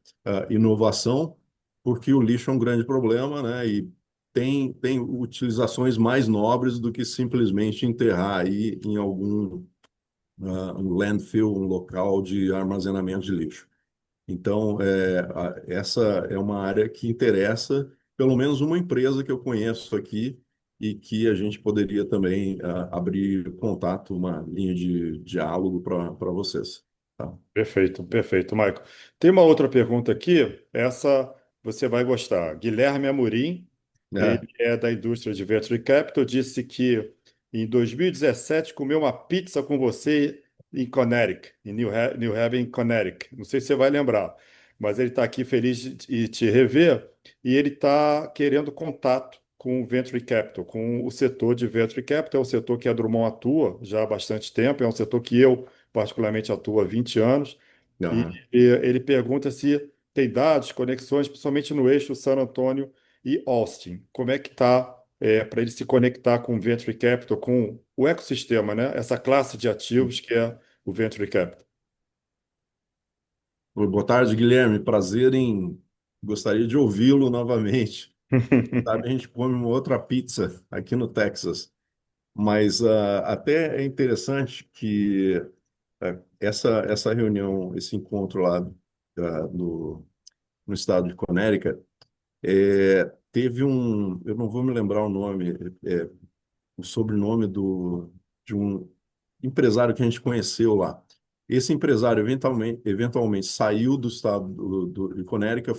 inovação, porque o lixo é um grande problema, né? E tem utilizações mais nobres do que simplesmente enterrar aí em algum um landfill, um local de armazenamento de lixo. Então, essa é uma área que interessa pelo menos uma empresa que eu conheço aqui e que a gente poderia também abrir contato, uma linha de diálogo para vocês. Tá? Perfeito, perfeito, Michael. Tem uma outra pergunta aqui, essa você vai gostar. Guilherme Amorim, ele É, é da indústria de Venture Capital, disse que em 2017 comeu uma pizza com você em Connecticut, em New Haven, Connecticut. Não sei se você vai lembrar, mas ele está aqui feliz de te rever e ele está querendo contato com o Venture Capital, com o setor de Venture Capital, é um setor que a Drummond atua já há bastante tempo, é um setor que eu particularmente atuo há 20 anos, aham. e ele pergunta se tem dados, conexões, principalmente no eixo San Antonio e Austin. Como é que está para ele se conectar com o Venture Capital, com o ecossistema, né? Essa classe de ativos que é o Venture Capital. Boa tarde, Guilherme. Prazer em. Gostaria de ouvi-lo novamente. Sabe, a gente come uma outra pizza aqui no Texas. Mas até é interessante que essa reunião, esse encontro lá no estado de Connecticut, teve eu não vou me lembrar o nome, é, o sobrenome de um empresário que a gente conheceu lá. Esse empresário eventualmente saiu do estado de Connecticut,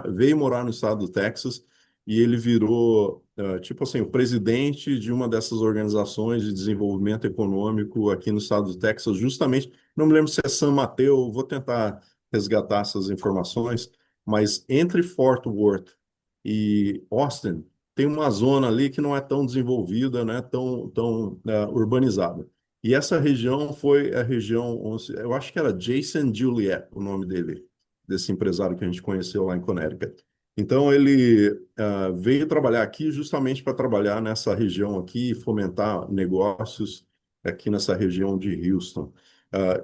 veio morar no estado do Texas e ele virou, tipo assim, o presidente de uma dessas organizações de desenvolvimento econômico aqui no estado do Texas, justamente, não me lembro se é San Mateo, vou tentar resgatar essas informações, mas entre Fort Worth e Austin, tem uma zona ali que não é tão desenvolvida, né, tão urbanizada. E essa região foi a região onde, eu acho que era Jason Juliet, o nome dele, desse empresário que a gente conheceu lá em Connecticut. Então ele veio trabalhar aqui justamente para trabalhar nessa região aqui e fomentar negócios aqui nessa região de Houston.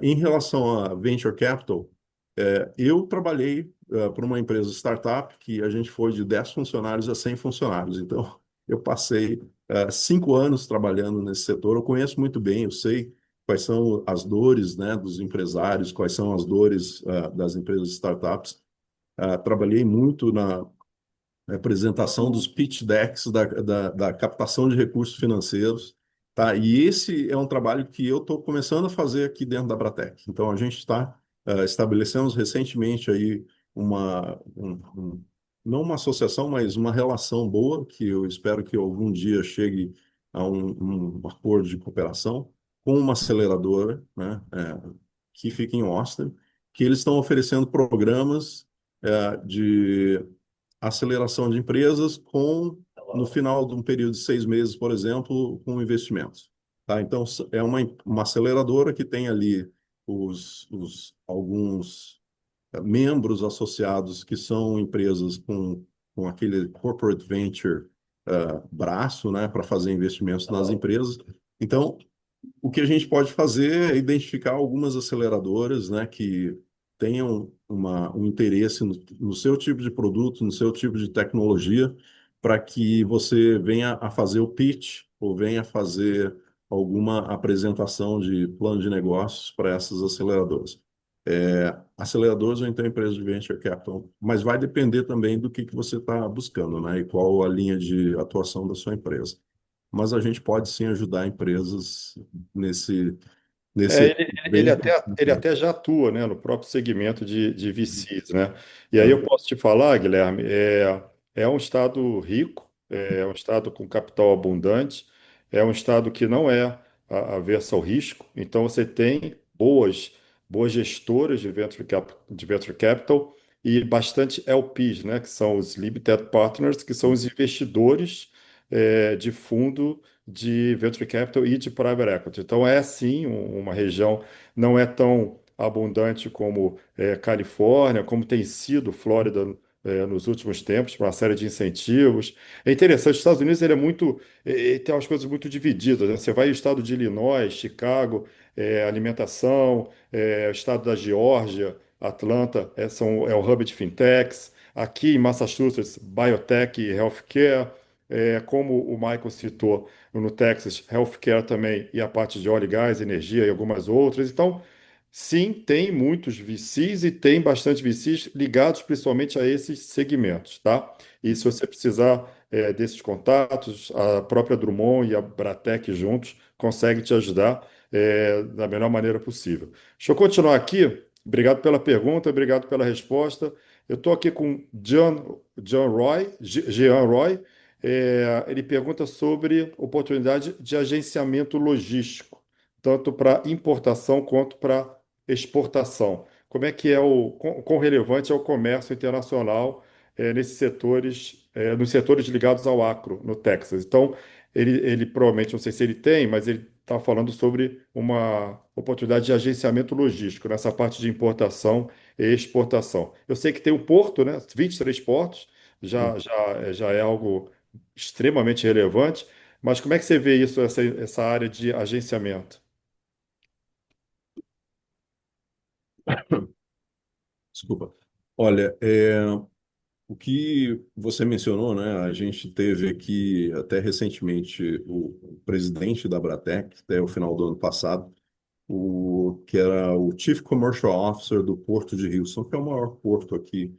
Em relação a venture capital, eu trabalhei para uma empresa startup que a gente foi de 10 funcionários a 100 funcionários. Então, eu passei 5 anos trabalhando nesse setor. Eu conheço muito bem, eu sei quais são as dores, né, dos empresários, quais são as dores das empresas startups. Trabalhei muito na apresentação dos pitch decks da captação de recursos financeiros, tá? E esse é um trabalho que eu estou começando a fazer aqui dentro da Bratec. Então, a gente está estabelecemos recentemente aí não uma associação, mas uma relação boa, que eu espero que algum dia chegue a um acordo de cooperação com uma aceleradora, né, que fica em Austin, que eles estão oferecendo programas de aceleração de empresas no final de um período de 6 meses, por exemplo, com investimentos. Tá? Então, é uma aceleradora que tem ali alguns membros associados que são empresas com aquele corporate venture braço, né, para fazer investimentos nas empresas. Então, o que a gente pode fazer é identificar algumas aceleradoras, né, que tenham um interesse no seu tipo de produto, no seu tipo de tecnologia, para que você venha a fazer o pitch ou venha a fazer alguma apresentação de plano de negócios para essas aceleradoras. Aceleradoras ou então empresas de venture capital, mas vai depender também do que você está buscando, né, e qual a linha de atuação da sua empresa. Mas a gente pode sim ajudar empresas nesse, É, nesse ele bem. até já atua, né, no próprio segmento de VCs, né? E aí Tá? eu posso te falar, Guilherme, é um estado rico, é um estado com capital abundante, é um estado que não é averso ao risco, então você tem boas gestoras de venture capital e bastante LPs, né, que são os Limited Partners, que são os investidores de fundo de venture capital e de private equity. Então, é sim uma região não é tão abundante como Califórnia, como tem sido Flórida nos últimos tempos, por uma série de incentivos. É interessante, os Estados Unidos ele é muito, tem umas coisas muito divididas, né? Você vai ao estado de Illinois, Chicago, alimentação, o estado da Geórgia, Atlanta, é o hub de fintechs. Aqui em Massachusetts, biotech e healthcare. Como o Michael citou, no Texas, healthcare também, e a parte de óleo e gás, energia e algumas outras. Então, sim, tem muitos VCs e tem bastante VCs ligados principalmente a esses segmentos, tá? E se você precisar desses contatos, a própria Drummond e a Bratec juntos conseguem te ajudar da melhor maneira possível. Deixa eu continuar aqui. Obrigado pela pergunta, obrigado pela resposta. Eu estou aqui com Jean Roy. Ele pergunta sobre oportunidade de agenciamento logístico, tanto para importação quanto para exportação. Como é que quão relevante é o comércio internacional nos setores ligados ao agro, no Texas? Então, ele provavelmente, não sei se ele tem, mas ele está falando sobre uma oportunidade de agenciamento logístico nessa parte de importação e exportação. Eu sei que tem um porto, né? 23 portos, já é algo extremamente relevante, mas como é que você vê isso, essa área de agenciamento? Desculpa. Olha, o que você mencionou, né? A gente teve aqui até recentemente o presidente da Bratec, até o final do ano passado, que era o Chief Commercial Officer do Porto de Houston, que é o maior porto aqui,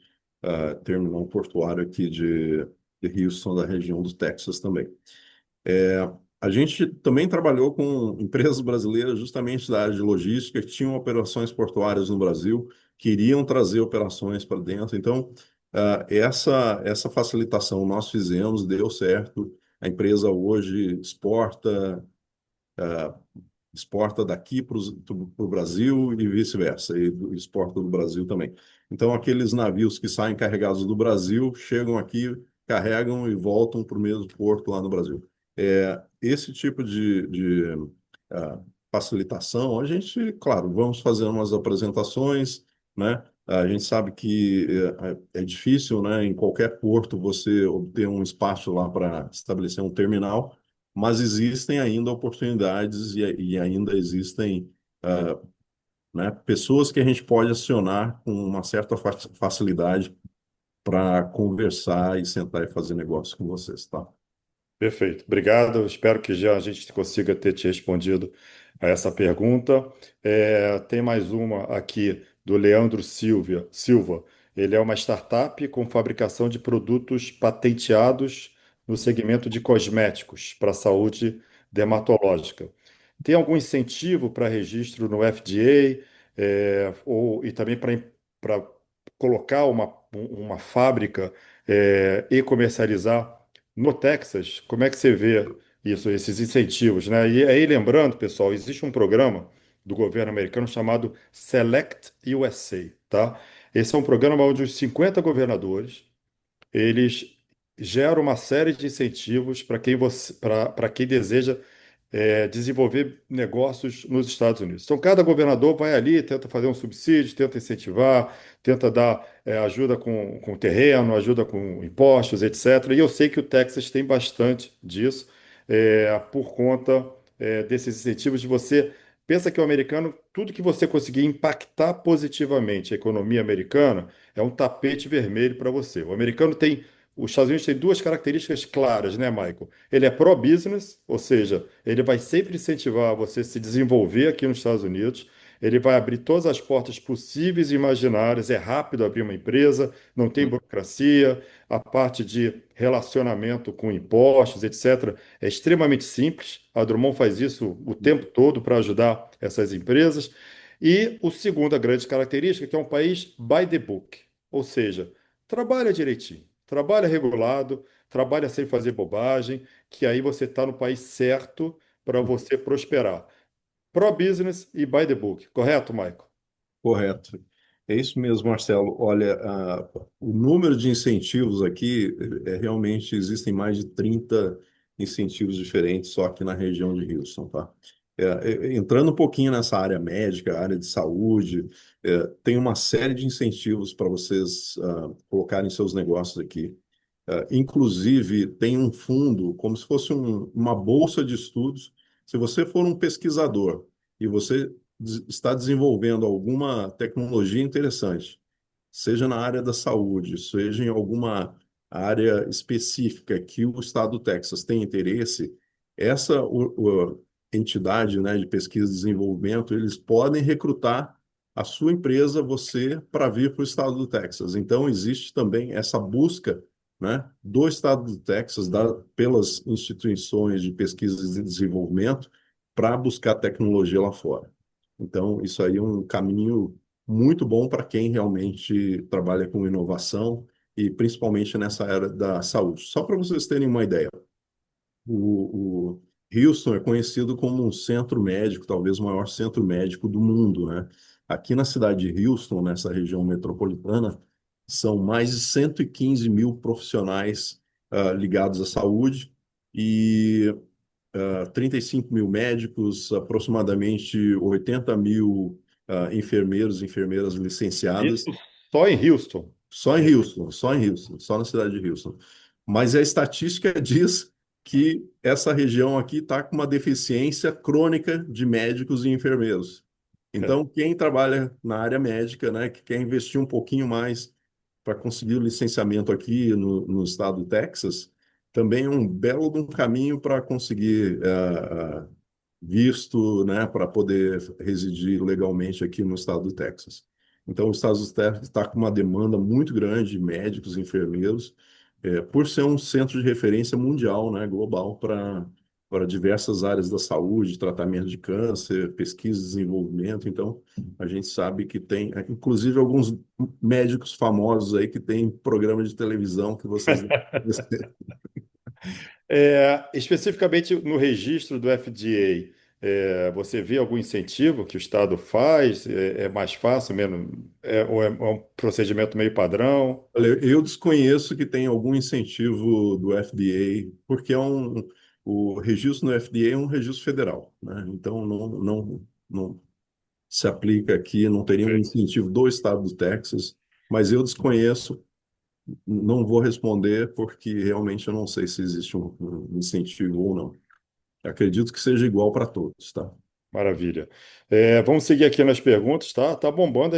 terminal portuário aqui de Houston, da região do Texas também. A gente também trabalhou com empresas brasileiras justamente da área de logística, que tinham operações portuárias no Brasil, queriam trazer operações para dentro. Então, essa facilitação nós fizemos, deu certo. A empresa hoje exporta daqui para o Brasil e vice-versa, e exporta do Brasil também. Então, aqueles navios que saem carregados do Brasil, chegam aqui, carregam e voltam para o mesmo porto lá no Brasil. Esse tipo de facilitação, a gente, claro, vamos fazer umas apresentações, né? A gente sabe que é difícil, né, em qualquer porto você obter um espaço lá para estabelecer um terminal, mas existem ainda oportunidades e ainda existem, né, pessoas que a gente pode acionar com uma certa facilidade para conversar e sentar e fazer negócio com vocês, tá? Perfeito, obrigado. Espero que já a gente consiga ter te respondido a essa pergunta. Tem mais uma aqui do Leandro Silva. Ele é uma startup com fabricação de produtos patenteados no segmento de cosméticos para a saúde dermatológica. Tem algum incentivo para registro no FDA, e também para colocar uma fábrica e comercializar no Texas? Como é que você vê isso, esses incentivos, né? E aí, lembrando, pessoal, existe um programa do governo americano chamado Select USA, tá? Esse é um programa onde os 50 governadores, eles geram uma série de incentivos para quem deseja desenvolver negócios nos Estados Unidos. Então, cada governador vai ali, tenta fazer um subsídio, tenta incentivar, tenta dar ajuda com terreno, ajuda com impostos, etc. E eu sei que o Texas tem bastante disso, por conta desses incentivos de você. Pensa que o americano, tudo que você conseguir impactar positivamente a economia americana, é um tapete vermelho para você. Os Estados Unidos têm duas características claras, né, Michael? Ele é pró-business, ou seja, ele vai sempre incentivar você a se desenvolver aqui nos Estados Unidos. Ele vai abrir todas as portas possíveis e imaginárias. É rápido abrir uma empresa, não tem burocracia. A parte de relacionamento com impostos, etc., é extremamente simples. A Drummond faz isso o tempo todo para ajudar essas empresas. E o segunda grande característica é que é um país by the book, ou seja, trabalha direitinho, trabalha regulado, trabalha sem fazer bobagem, que aí você está no país certo para você prosperar. Pro-business e by the book, correto, Michael? Correto. É isso mesmo, Marcelo. Olha, o número de incentivos aqui, realmente existem mais de 30 incentivos diferentes só aqui na região de Houston, tá? Entrando um pouquinho nessa área médica, área de saúde, tem uma série de incentivos para vocês colocarem seus negócios aqui. Inclusive, tem um fundo, como se fosse uma bolsa de estudos. Se você for um pesquisador e você está desenvolvendo alguma tecnologia interessante, seja na área da saúde, seja em alguma área específica que o estado do Texas tem interesse, essa entidade, né, de pesquisa e desenvolvimento, eles podem recrutar a sua empresa, você, para vir para o estado do Texas. Então, existe também essa busca, né, do estado do Texas, pelas instituições de pesquisa e desenvolvimento, para buscar tecnologia lá fora. Então, isso aí é um caminho muito bom para quem realmente trabalha com inovação e principalmente nessa área da saúde. Só para vocês terem uma ideia, o Houston é conhecido como um centro médico, talvez o maior centro médico do mundo, né? Aqui na cidade de Houston, nessa região metropolitana, são mais de 115 mil profissionais ligados à saúde e 35 mil médicos, aproximadamente 80 mil enfermeiros e enfermeiras Isso licenciadas, só em Houston. só em Houston, só em Houston, só na cidade de Houston. Mas a estatística diz que essa região aqui está com uma deficiência crônica de médicos e enfermeiros. Então, quem trabalha na área médica, né, que quer investir um pouquinho mais para conseguir o licenciamento aqui no estado do Texas, também é um belo de um caminho para conseguir visto, né, para poder residir legalmente aqui no estado do Texas. Então, o estado do Texas está com uma demanda muito grande de médicos e enfermeiros, por ser um centro de referência mundial, né, global, para diversas áreas da saúde, tratamento de câncer, pesquisa e desenvolvimento. Então, a gente sabe que tem, inclusive, alguns médicos famosos aí que têm programa de televisão que vocês devem conhecer. Especificamente no registro do FDA, você vê algum incentivo que o Estado faz? É mais fácil, menos, ou é um procedimento meio padrão? Olha, eu desconheço que tem algum incentivo do FDA, porque o registro no FDA é um registro federal, né? Então não se aplica aqui, não teria um Perfeito. incentivo do estado do Texas, mas eu desconheço, não vou responder porque realmente eu não sei se existe um incentivo ou não. Acredito que seja igual para todos, tá? Maravilha. Vamos seguir aqui nas perguntas, tá? Tá bombando,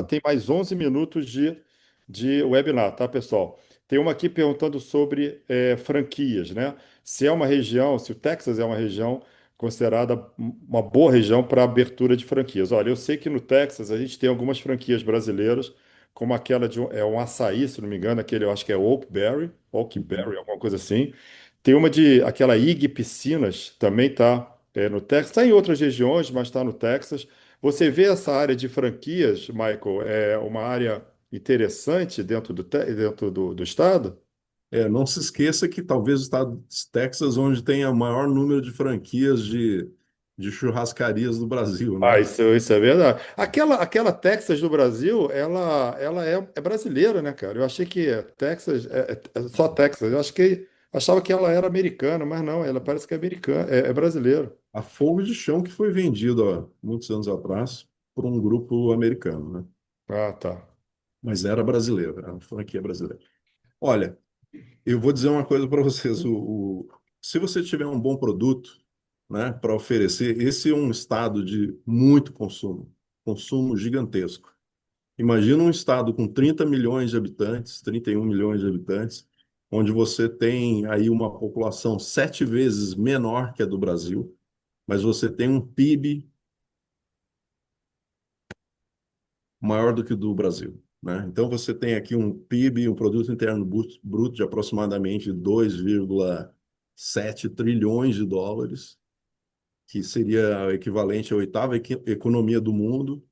tem mais 11 minutos de webinar, tá, pessoal? Tem uma aqui perguntando sobre franquias, né? Se o Texas é uma região considerada uma boa região para abertura de franquias. Olha, eu sei que no Texas a gente tem algumas franquias brasileiras, como aquela um açaí, se não me engano, aquele eu acho que é Oakberry, alguma coisa assim. Tem uma de aquela IG Piscinas, também tá no Texas, está em outras regiões, mas está no Texas. Você vê essa área de franquias, Michael, é uma área interessante dentro do estado? Não se esqueça que talvez o estado de Texas, onde tem o maior número de franquias de churrascarias do Brasil, Ah, né? isso é verdade. Aquela Texas do Brasil, ela é brasileira, né, cara? Eu achei que Texas é só Texas. Achava que ela era americana, mas não, ela parece que é americana, é brasileira. A Fogo de Chão que foi vendido há muitos anos atrás por um grupo americano, né? Ah, tá. Mas era brasileira, era uma franquia brasileira. Olha, eu vou dizer uma coisa para vocês. Se você tiver um bom produto, né, para oferecer, esse é um estado de muito consumo, consumo gigantesco. Imagina um estado com 30 milhões de habitantes, 31 milhões de habitantes, onde você tem aí uma população 7 vezes menor que a do Brasil, mas você tem um PIB maior do que o do Brasil, né? Então você tem aqui um PIB, um produto interno bruto de aproximadamente 2,7 trilhões de dólares, que seria equivalente à oitava economia do mundo,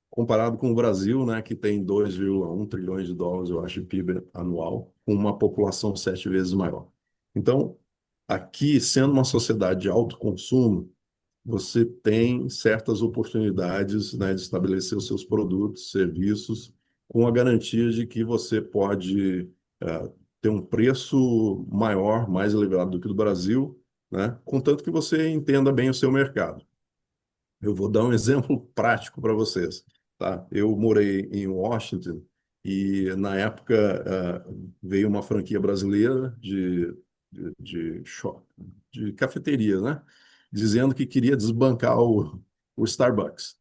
comparado com o Brasil, né, que tem 2,1 trilhões de dólares, eu acho, de PIB anual, com uma população 7 vezes maior. Então, aqui, sendo uma sociedade de alto consumo, você tem certas oportunidades, né, de estabelecer os seus produtos, serviços, com a garantia de que você pode ter um preço maior, mais elevado do que o do Brasil, né, contanto que você entenda bem o seu mercado. Eu vou dar um exemplo prático para vocês, tá? Eu morei em Washington e, na época, veio uma franquia brasileira de cafeterias, né? Dizendo que queria desbancar o Starbucks.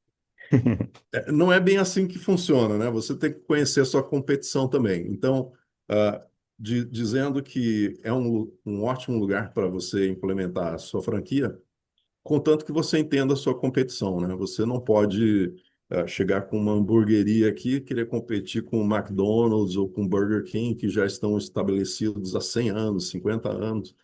Não é bem assim que funciona, né? Você tem que conhecer a sua competição também. Então, dizendo que é um ótimo lugar para você implementar a sua franquia, contanto que você entenda a sua competição, né? Você não pode chegar com uma hamburgueria aqui e querer competir com o McDonald's ou com o Burger King, que já estão estabelecidos há 100 anos, 50 anos.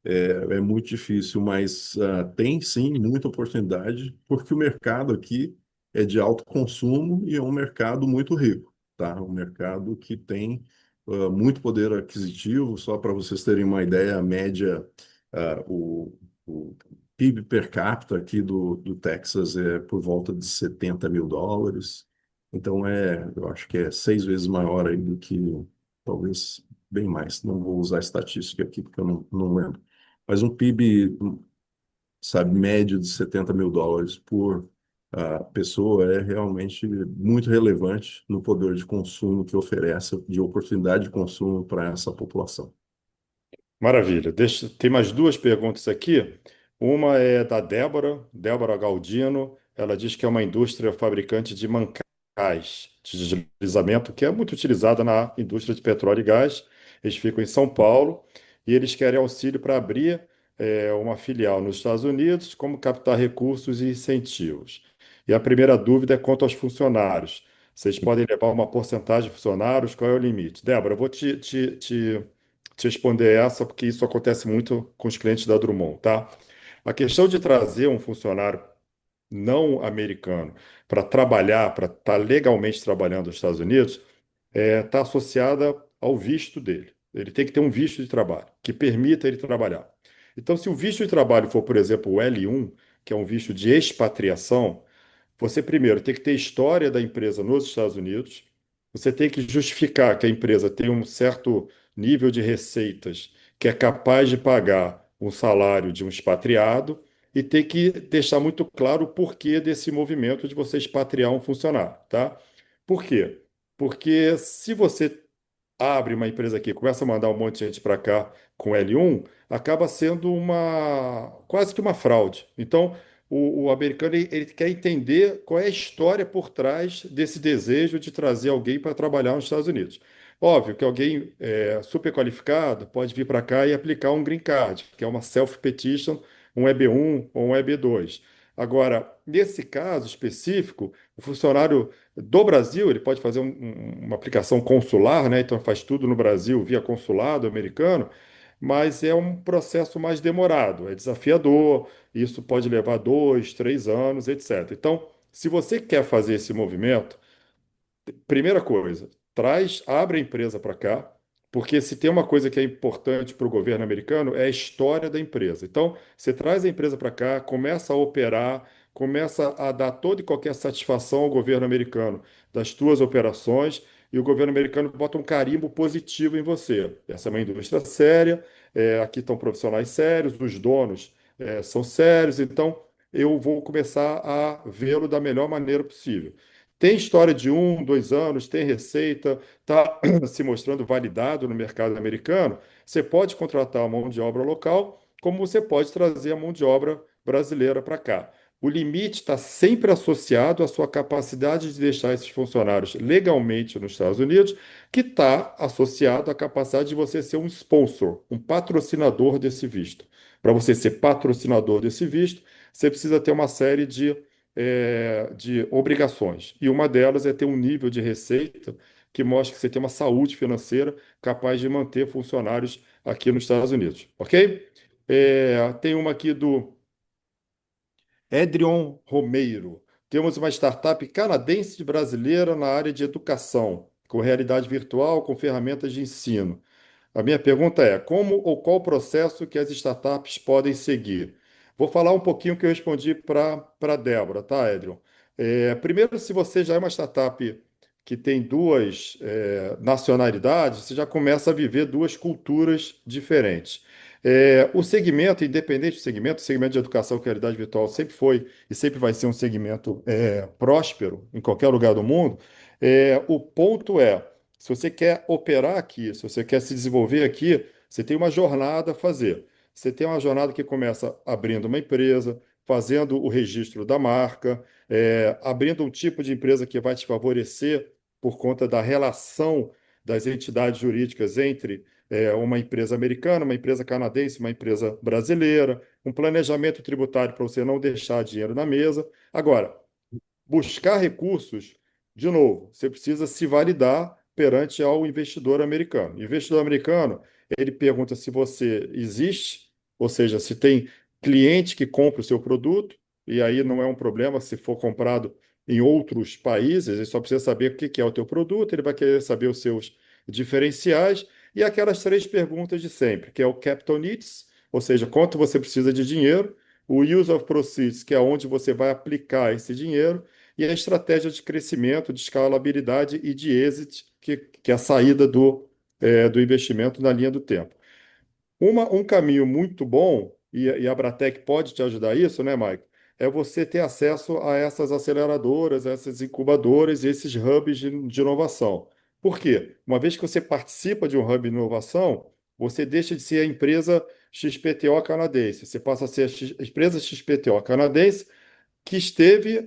É muito difícil, mas tem sim muita oportunidade, porque o mercado aqui é de alto consumo e é um mercado muito rico, tá? Um mercado que tem muito poder aquisitivo. Só para vocês terem uma ideia, a média, o PIB per capita aqui do Texas é por volta de 70 mil dólares. Então, eu acho que é 6 vezes maior aí do que, talvez, bem mais. Não vou usar estatística aqui, porque eu não lembro. Mas um PIB, sabe, médio de 70 mil dólares por pessoa é realmente muito relevante no poder de consumo que oferece, de oportunidade de consumo para essa população. Maravilha. Tem mais duas perguntas aqui. Uma é da Débora Galdino. Ela diz que é uma indústria fabricante de mancais de deslizamento, que é muito utilizada na indústria de petróleo e gás. Eles ficam em São Paulo e eles querem auxílio para abrir uma filial nos Estados Unidos, como captar recursos e incentivos. E a primeira dúvida é quanto aos funcionários. Vocês podem levar uma porcentagem de funcionários? Qual é o limite? Débora, eu vou te responder essa, porque isso acontece muito com os clientes da Drummond, tá? A questão de trazer um funcionário não americano para trabalhar, para estar legalmente trabalhando nos Estados Unidos, está associada ao visto dele. Ele tem que ter um visto de trabalho que permita ele trabalhar. Então, se o visto de trabalho for, por exemplo, o L1, que é um visto de expatriação, você primeiro tem que ter história da empresa nos Estados Unidos, você tem que justificar que a empresa tem um certo nível de receitas que é capaz de pagar um salário de um expatriado e tem que deixar muito claro o porquê desse movimento de você expatriar um funcionário, tá? Por quê? Porque se você abre uma empresa aqui, começa a mandar um monte de gente para cá com L1, acaba sendo quase que uma fraude. Então, o americano ele quer entender qual é a história por trás desse desejo de trazer alguém para trabalhar nos Estados Unidos. Óbvio que alguém super qualificado pode vir para cá e aplicar um green card, que é uma self-petition, um EB1 ou um EB2. Agora, nesse caso específico, o funcionário do Brasil, ele pode fazer uma aplicação consular, né? Então faz tudo no Brasil via consulado americano, mas é um processo mais demorado, é desafiador, isso pode levar 2, 3 anos, etc. Então, se você quer fazer esse movimento, primeira coisa, abre a empresa para cá, Porque se tem uma coisa que é importante para o governo americano é a história da empresa. Então, você traz a empresa para cá, começa a operar, começa a dar toda e qualquer satisfação ao governo americano das tuas operações, e o governo americano bota um carimbo positivo em você. Essa é uma indústria séria, aqui estão profissionais sérios, os donos, são sérios, então eu vou começar a vê-lo da melhor maneira possível. Tem história de 1, 2 anos, tem receita, está se mostrando validado no mercado americano. Você pode contratar a mão de obra local, como você pode trazer a mão de obra brasileira para cá. O limite está sempre associado à sua capacidade de deixar esses funcionários legalmente nos Estados Unidos, que está associado à capacidade de você ser um sponsor, um patrocinador desse visto. Para você ser patrocinador desse visto, você precisa ter uma série de obrigações. E uma delas é ter um nível de receita que mostre que você tem uma saúde financeira capaz de manter funcionários aqui nos Estados Unidos, ok? Tem uma aqui do Edrion Romeiro. Temos uma startup canadense brasileira na área de educação, com realidade virtual, com ferramentas de ensino. A minha pergunta é: como ou qual processo que as startups podem seguir? Vou falar um pouquinho que eu respondi para a Débora, tá, Edrion? Primeiro, se você já é uma startup que tem duas nacionalidades, você já começa a viver duas culturas diferentes. O segmento, independente do segmento, o segmento de educação com realidade virtual sempre foi e sempre vai ser um segmento próspero em qualquer lugar do mundo. O ponto é, se você quer operar aqui, se você quer se desenvolver aqui, você tem uma jornada a fazer. Você tem uma jornada que começa abrindo uma empresa, fazendo o registro da marca, abrindo um tipo de empresa que vai te favorecer por conta da relação das entidades jurídicas entre uma empresa americana, uma empresa canadense, uma empresa brasileira, um planejamento tributário para você não deixar dinheiro na mesa. Agora, buscar recursos, de novo, você precisa se validar perante ao investidor americano. O investidor americano, ele pergunta se você existe, ou seja, se tem cliente que compra o seu produto, e aí não é um problema se for comprado em outros países, ele só precisa saber o que é o teu produto, ele vai querer saber os seus diferenciais, e aquelas três perguntas de sempre, que é o capital needs, ou seja, quanto você precisa de dinheiro, o use of proceeds, que é onde você vai aplicar esse dinheiro, e a estratégia de crescimento, de escalabilidade e de exit, que é a saída do investimento na linha do tempo. Um caminho muito bom, e a Bratec pode te ajudar isso, né, Mike? É você ter acesso a essas aceleradoras, a essas incubadoras e esses hubs de inovação. Por quê? Uma vez que você participa de um hub de inovação, você deixa de ser a empresa XPTO canadense, você passa a ser a empresa XPTO canadense que esteve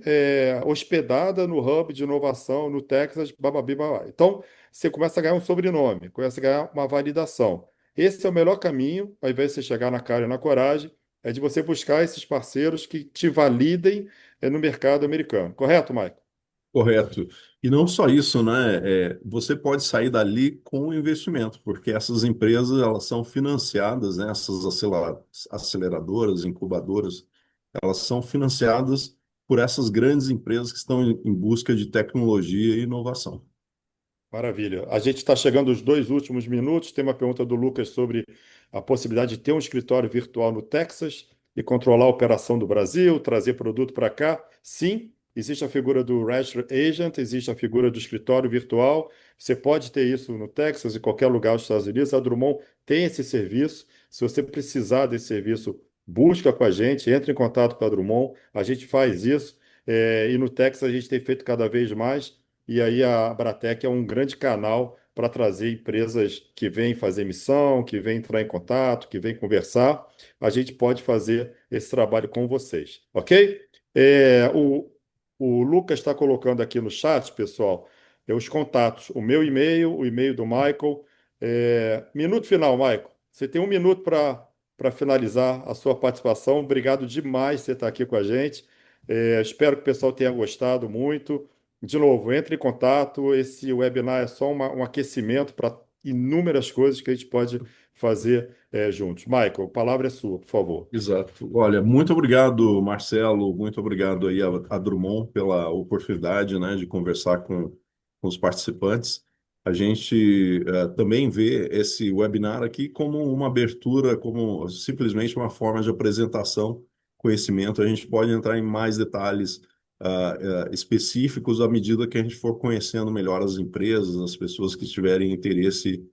hospedada no hub de inovação no Texas, bababi, babá. Então, você começa a ganhar um sobrenome, começa a ganhar uma validação. Esse é o melhor caminho, ao invés de você chegar na cara e na coragem, é de você buscar esses parceiros que te validem no mercado americano. Correto, Michael? Correto. E não só isso, né? Você pode sair dali com o investimento, porque essas empresas elas são financiadas, né? Essas aceleradoras, incubadoras, elas são financiadas por essas grandes empresas que estão em busca de tecnologia e inovação. Maravilha. A gente está chegando aos 2 últimos minutos. Tem uma pergunta do Lucas sobre a possibilidade de ter um escritório virtual no Texas e controlar a operação do Brasil, trazer produto para cá. Sim, existe a figura do Registered Agent, existe a figura do escritório virtual. Você pode ter isso no Texas, em qualquer lugar dos Estados Unidos. A Drummond tem esse serviço. Se você precisar desse serviço, busca com a gente, entre em contato com a Drummond. A gente faz isso. E no Texas a gente tem feito cada vez mais. E aí a Bratec é um grande canal para trazer empresas que vêm fazer missão, que vêm entrar em contato, que vêm conversar. A gente pode fazer esse trabalho com vocês, ok? O Lucas está colocando aqui no chat, pessoal, os contatos, o meu e-mail, o e-mail do Michael. Minuto final, Michael. Você tem 1 minuto para finalizar a sua participação. Obrigado demais por você estar aqui com a gente. Espero que o pessoal tenha gostado muito. De novo, entre em contato. Esse webinar é só um aquecimento para inúmeras coisas que a gente pode fazer juntos. Michael, a palavra é sua, por favor. Exato. Olha, muito obrigado, Marcelo, muito obrigado aí a Drummond pela oportunidade, né, de conversar com os participantes. a gente também vê esse webinar aqui como uma abertura, como simplesmente uma forma de apresentação, conhecimento. A gente pode entrar em mais detalhes específicos à medida que a gente for conhecendo melhor as empresas, as pessoas que tiverem interesse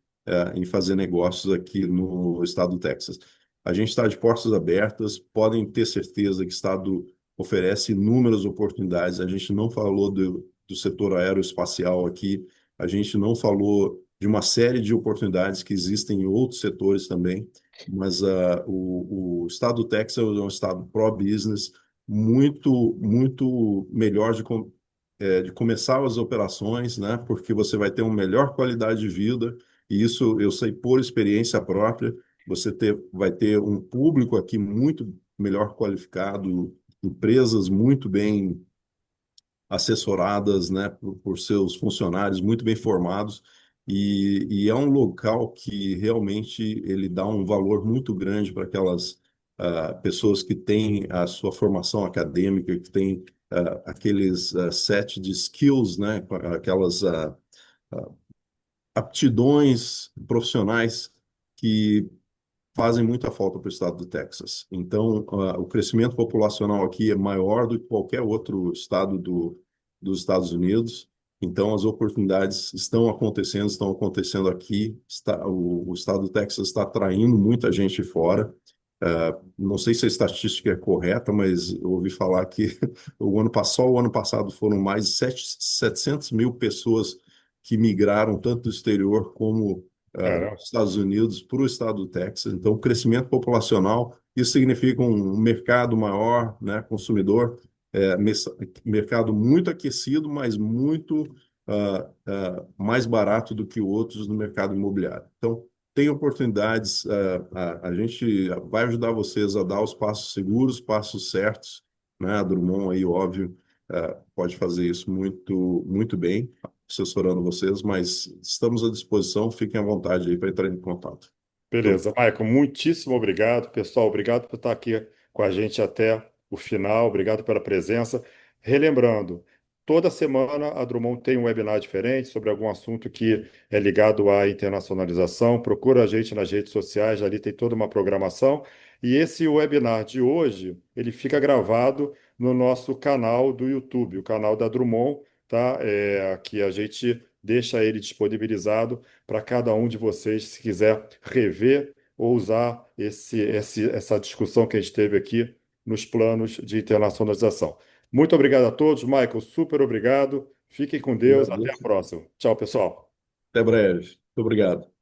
em fazer negócios aqui no estado do Texas. A gente está de portas abertas, podem ter certeza que o estado oferece inúmeras oportunidades. A gente não falou do setor aeroespacial aqui, a gente não falou de uma série de oportunidades que existem em outros setores também, mas o estado do Texas é um estado pró-business, muito melhor de começar as operações, né? Porque você vai ter uma melhor qualidade de vida, e isso eu sei por experiência própria. Vai ter um público aqui muito melhor qualificado, empresas muito bem assessoradas, né, por seus funcionários muito bem formados, e é um local que realmente ele dá um valor muito grande para aquelas pessoas que têm a sua formação acadêmica, que têm aqueles set de skills, né, aquelas aptidões profissionais que fazem muita falta para o estado do Texas. Então, o crescimento populacional aqui é maior do que qualquer outro estado dos Estados Unidos. Então, as oportunidades estão acontecendo aqui. O estado do Texas está atraindo muita gente fora. Não sei se a estatística é correta, mas eu ouvi falar que só o ano passado foram mais de 700 mil pessoas que migraram tanto do exterior como Caramba. dos Estados Unidos para o estado do Texas. Então, crescimento populacional, isso significa um mercado maior, né, consumidor, mercado muito aquecido, mas muito mais barato do que outros no mercado imobiliário. Então, tem oportunidades, a gente vai ajudar vocês a dar os passos seguros, passos certos, né? A Drummond aí, óbvio, pode fazer isso muito bem, assessorando vocês, mas estamos à disposição, fiquem à vontade aí para entrar em contato. Muito Beleza, Michael, muitíssimo obrigado. Pessoal, obrigado por estar aqui com a gente até o final. Obrigado pela presença. Relembrando, toda semana a Drummond tem um webinar diferente sobre algum assunto que é ligado à internacionalização. Procura a gente nas redes sociais, ali tem toda uma programação. E esse webinar de hoje, ele fica gravado no nosso canal do YouTube, o canal da Drummond, tá? Aqui a gente deixa ele disponibilizado para cada um de vocês, se quiser rever ou usar essa discussão que a gente teve aqui nos planos de internacionalização. Muito obrigado a todos, Michael, super obrigado. Fiquem com Deus, até a obrigado. próxima. Tchau, pessoal. Até breve. Muito obrigado.